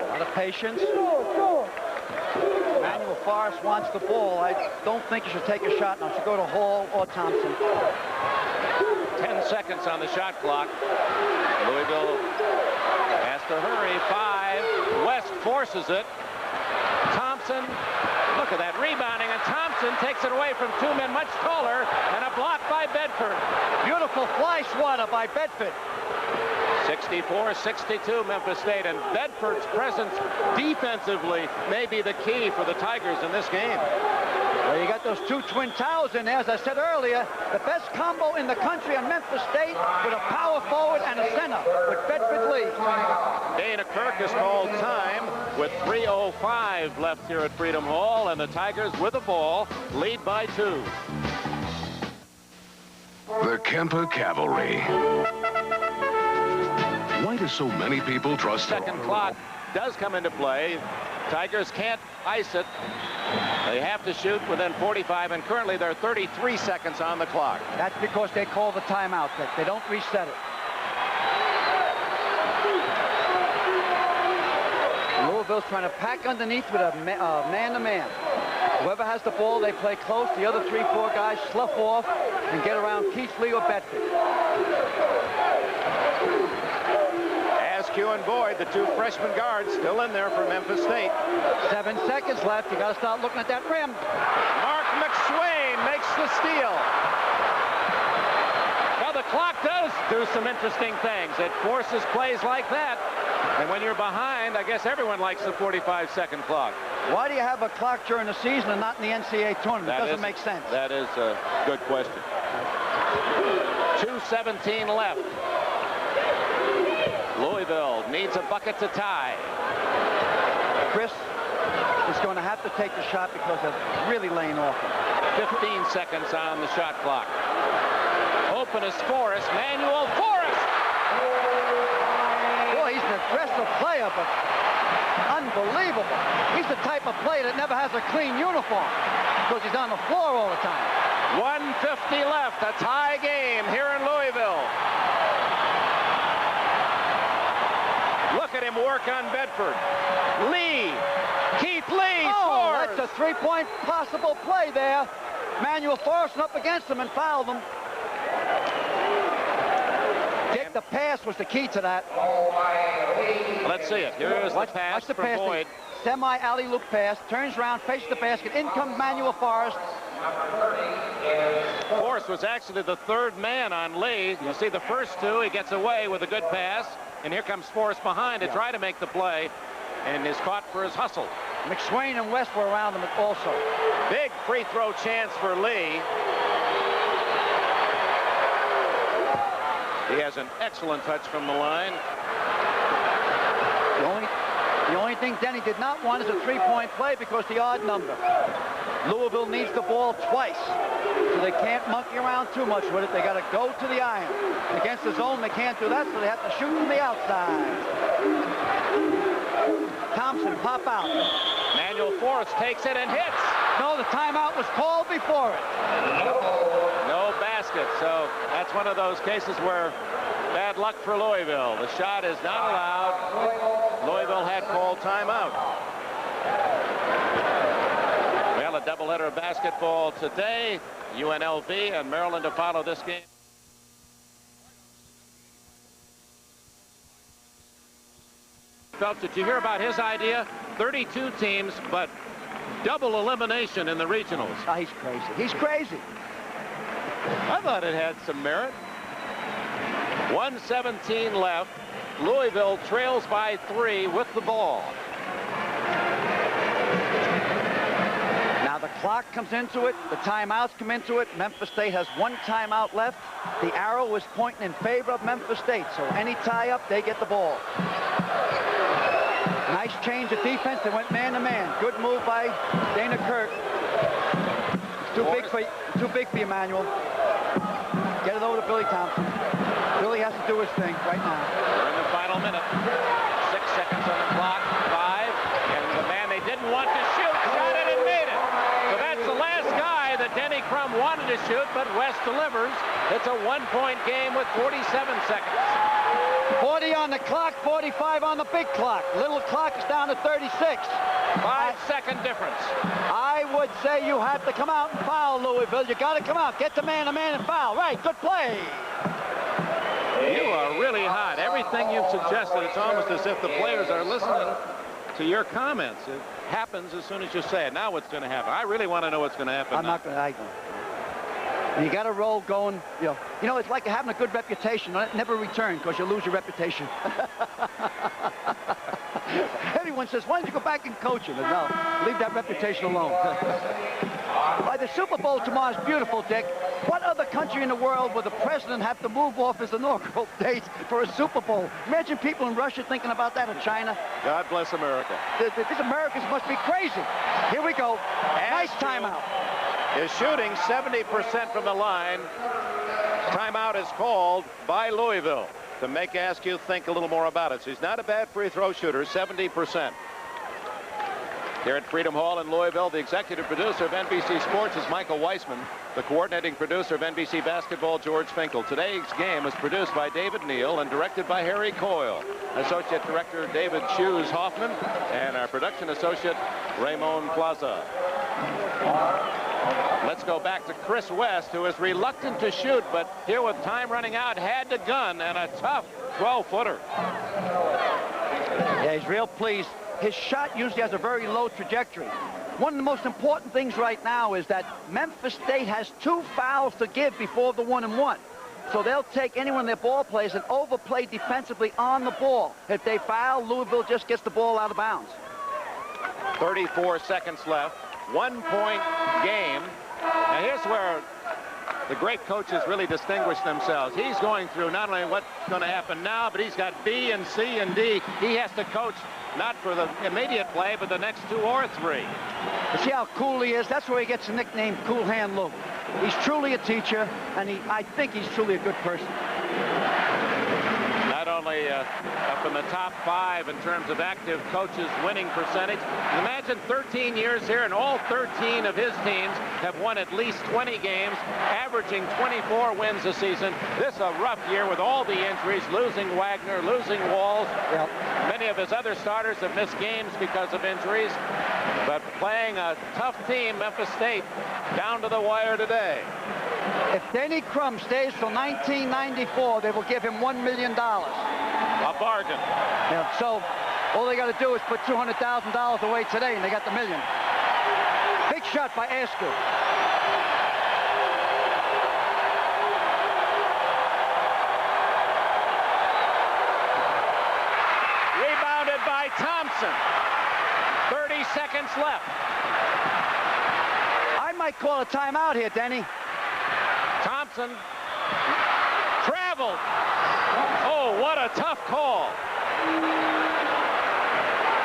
A lot of patience. Emmanuel Forrest wants the ball. I don't think you should take a shot now. Should go to Hall or Thompson. 10 seconds on the shot clock. Louisville has to hurry. 5. West forces it. Thompson, look at that rebounding, and Thompson takes it away from 2 men much taller, and a block by Bedford. Beautiful fly swatter by Bedford. 64-62 Memphis State, and Bedford's presence defensively may be the key for the Tigers in this game. Well, you got those 2 twin towers in there. As I said earlier, the best combo in the country on Memphis State with a power forward and a center with Bedford Lee. Dana Kirk has called time with 3:05 left here at Freedom Hall, and the Tigers with the ball lead by 2. The Kemper Cavalry. Why do so many people trust their Second clock does come into play. Tigers can't ice it. They have to shoot within 45, and currently there are 33 seconds on the clock. That's because they call the timeout. They don't reset it. Louisville's trying to pack underneath with a man-to-man. Whoever has the ball, they play close. The other 3-4 guys slough off and get around Keith Lee or Bedford. Askew and Boyd, the 2 freshman guards, still in there for Memphis State. 7 seconds left. You got to start looking at that rim. Mark McSwain makes the steal. Well, the clock does do some interesting things. It forces plays like that. And when you're behind, I guess everyone likes the 45-second clock. Why do you have a clock during the season and not in the NCAA tournament? It doesn't make sense. That is a good question. 2:17 left. Louisville needs a bucket to tie. Chris is going to have to take the shot because they're really laying off him. 15 seconds on the shot clock. Open is Forrest. Manuel Forrest. Boy, he's an aggressive player, but unbelievable. He's the type of player that never has a clean uniform because he's on the floor all the time. 1:50 left. A tie game here in Louisville. Look at him work on Bedford. Lee. Keith Lee scores. That's a 3-point possible play there. Manuel Forrest up against him and fouled him. Dick, the pass was the key to that. Let's see it. Here's the pass watch the from pass. Boyd. Semi alley-loop pass. Turns around, faces the basket. In comes Manuel Forrest. Forrest was actually the 3rd man on Lee. You see the first 2, he gets away with a good pass. And here comes Forrest behind to try to make the play, and is caught for his hustle. McSwain and West were around him also. Big free throw chance for Lee. He has an excellent touch from the line. The only thing Denny did not want is a three-point play because the odd number. Louisville needs the ball twice, so they can't monkey around too much with it. They got to go to the iron. Against the zone, they can't do that, so they have to shoot from the outside. Thompson, pop out. Manuel Forrest takes it and hits. No, the timeout was called before it. No basket, so that's one of those cases where bad luck for Louisville. The shot is not allowed. Louisville had called timeout. Well, a doubleheader of basketball today. UNLV and Maryland to follow this game. Phelps, did you hear about his idea? 32 teams, but double elimination in the regionals. Oh, he's crazy. He's crazy. I thought it had some merit. 1:17 left. Louisville trails by 3 with the ball. Now the clock comes into it. The timeouts come into it. Memphis State has 1 timeout left. The arrow is pointing in favor of Memphis State. So any tie-up, they get the ball. Nice change of defense. They went man-to-man. Good move by Dana Kirk. It's too big for you, Manuel. Get it over to Billy Thompson. Billy has to do his thing right now. We're in the final minute. 6 seconds on the clock. 5. And the man they didn't want to shoot shot it and made it. So that's the last guy that Denny Crum wanted to shoot, but West delivers. It's a 1-point game with 47 seconds. 40 on the clock, 45 on the big clock. Little clock is down to 36. 5-second difference. I would say you have to come out and foul, Louisville. You got to come out. Get the man-to-man and foul. Right, good play. You are really hot. Everything you've suggested, it's almost as if the players are listening to your comments. It happens as soon as you say it. Now what's going to happen? I really want to know what's going to happen. I'm not going to. And you got to roll going, you know, it's like having a good reputation. Never return because you lose your reputation. Everyone says, why don't you go back and coach him? No, leave that reputation alone. By the Super Bowl tomorrow is beautiful, Dick. What other country in the world would the president have to move off his inaugural date for a Super Bowl? Imagine people in Russia thinking about that, in China. God bless America. These Americans must be crazy. Here we go. Nice timeout. Is shooting 70% from the line. Timeout is called by Louisville to make Askew think a little more about it. So he's not a bad free throw shooter, 70%. Here at Freedom Hall in Louisville, the executive producer of NBC Sports is Michael Weissman. The coordinating producer of NBC Basketball, George Finkel. Today's game was produced by David Neal and directed by Harry Coyle. Associate Director David Shoes Hoffman and our production associate Raymond Plaza. Let's go back to Chris West, who is reluctant to shoot, but here with time running out, had the gun and a tough 12-footer. Yeah, he's real pleased. His shot usually has a very low trajectory. One of the most important things right now is that Memphis State has 2 fouls to give before the 1-and-1. So they'll take anyone their ball plays and overplay defensively on the ball. If they foul, Louisville just gets the ball out of bounds. 34 seconds left. 1-point game. Now here's where the great coaches really distinguish themselves. He's going through not only what's going to happen now, but he's got B and C and D. He has to coach not for the immediate play, but the next 2 or 3. You see how cool he is? That's where he gets the nickname Cool Hand Lou. He's truly a teacher, and I think he's truly a good person. Not only up in the top 5 in terms of active coaches winning percentage. Imagine 13 years here, and all 13 of his teams have won at least 20 games, averaging 24 wins a season. This is a rough year with all the injuries, losing Wagner, losing Walls. Yep. Many of his other starters have missed games because of injuries, but playing a tough team, Memphis State, down to the wire today. If Denny Crum stays till 1994, they will give him $1 million. A bargain. Yeah, so all they got to do is put $200,000 away today, and they got the $1 million. Big shot by Askew. Rebounded by Thompson. 30 seconds left. I might call a timeout here, Denny. Thompson traveled. Oh, what a tough call.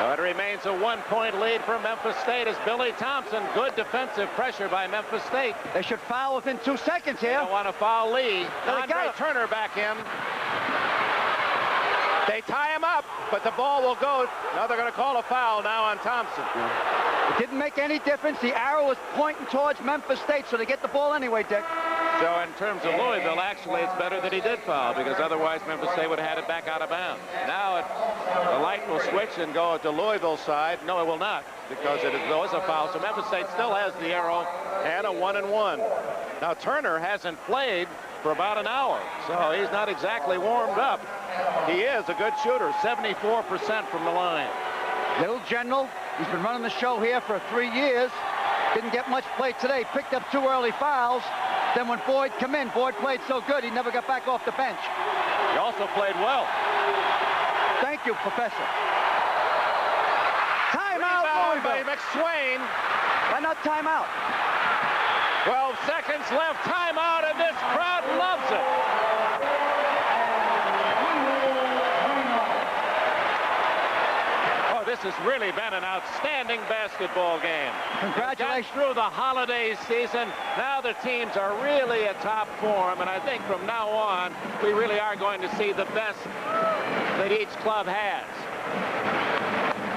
So it remains a 1-point lead for Memphis State as Billy Thompson. Good defensive pressure by Memphis State. They should foul within 2 seconds here. They don't want to foul Lee. No, Andre Turner back in. They tie him up, but the ball will go. Now they're going to call a foul now on Thompson. It didn't make any difference. The arrow was pointing towards Memphis State, so they get the ball anyway, Dick. So in terms of Louisville, actually, it's better that he did foul, because otherwise Memphis State would have had it back out of bounds. Now the light will switch and go to Louisville's side. No, it will not, because it was a foul. So Memphis State still has the arrow and a 1-and-1. Now Turner hasn't played for about an hour, so he's not exactly warmed up. He is a good shooter, 74% from the line. Little General, he's been running the show here for 3 years. Didn't get much play today. Picked up 2 early fouls. Then when Boyd came in, Boyd played so good he never got back off the bench. He also played well. Thank you, Professor. Timeout, Rebound by Louisville. McSwain. Why not timeout? 12 seconds left. Timeout, and this crowd loves it. Oh, this has really been an outstanding basketball game. Congratulations. Got through the holiday season. Now the teams are really at top form, and I think from now on, we really are going to see the best that each club has.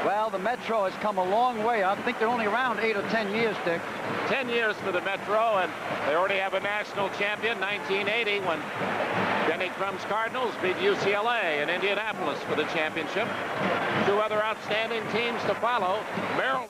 Well, the Metro has come a long way. I think they're only around 8 or 10 years, Dick. 10 years for the Metro, and they already have a national champion, 1980, when Benny Crumb's Cardinals beat UCLA in Indianapolis for the championship. 2 other outstanding teams to follow. Maryland.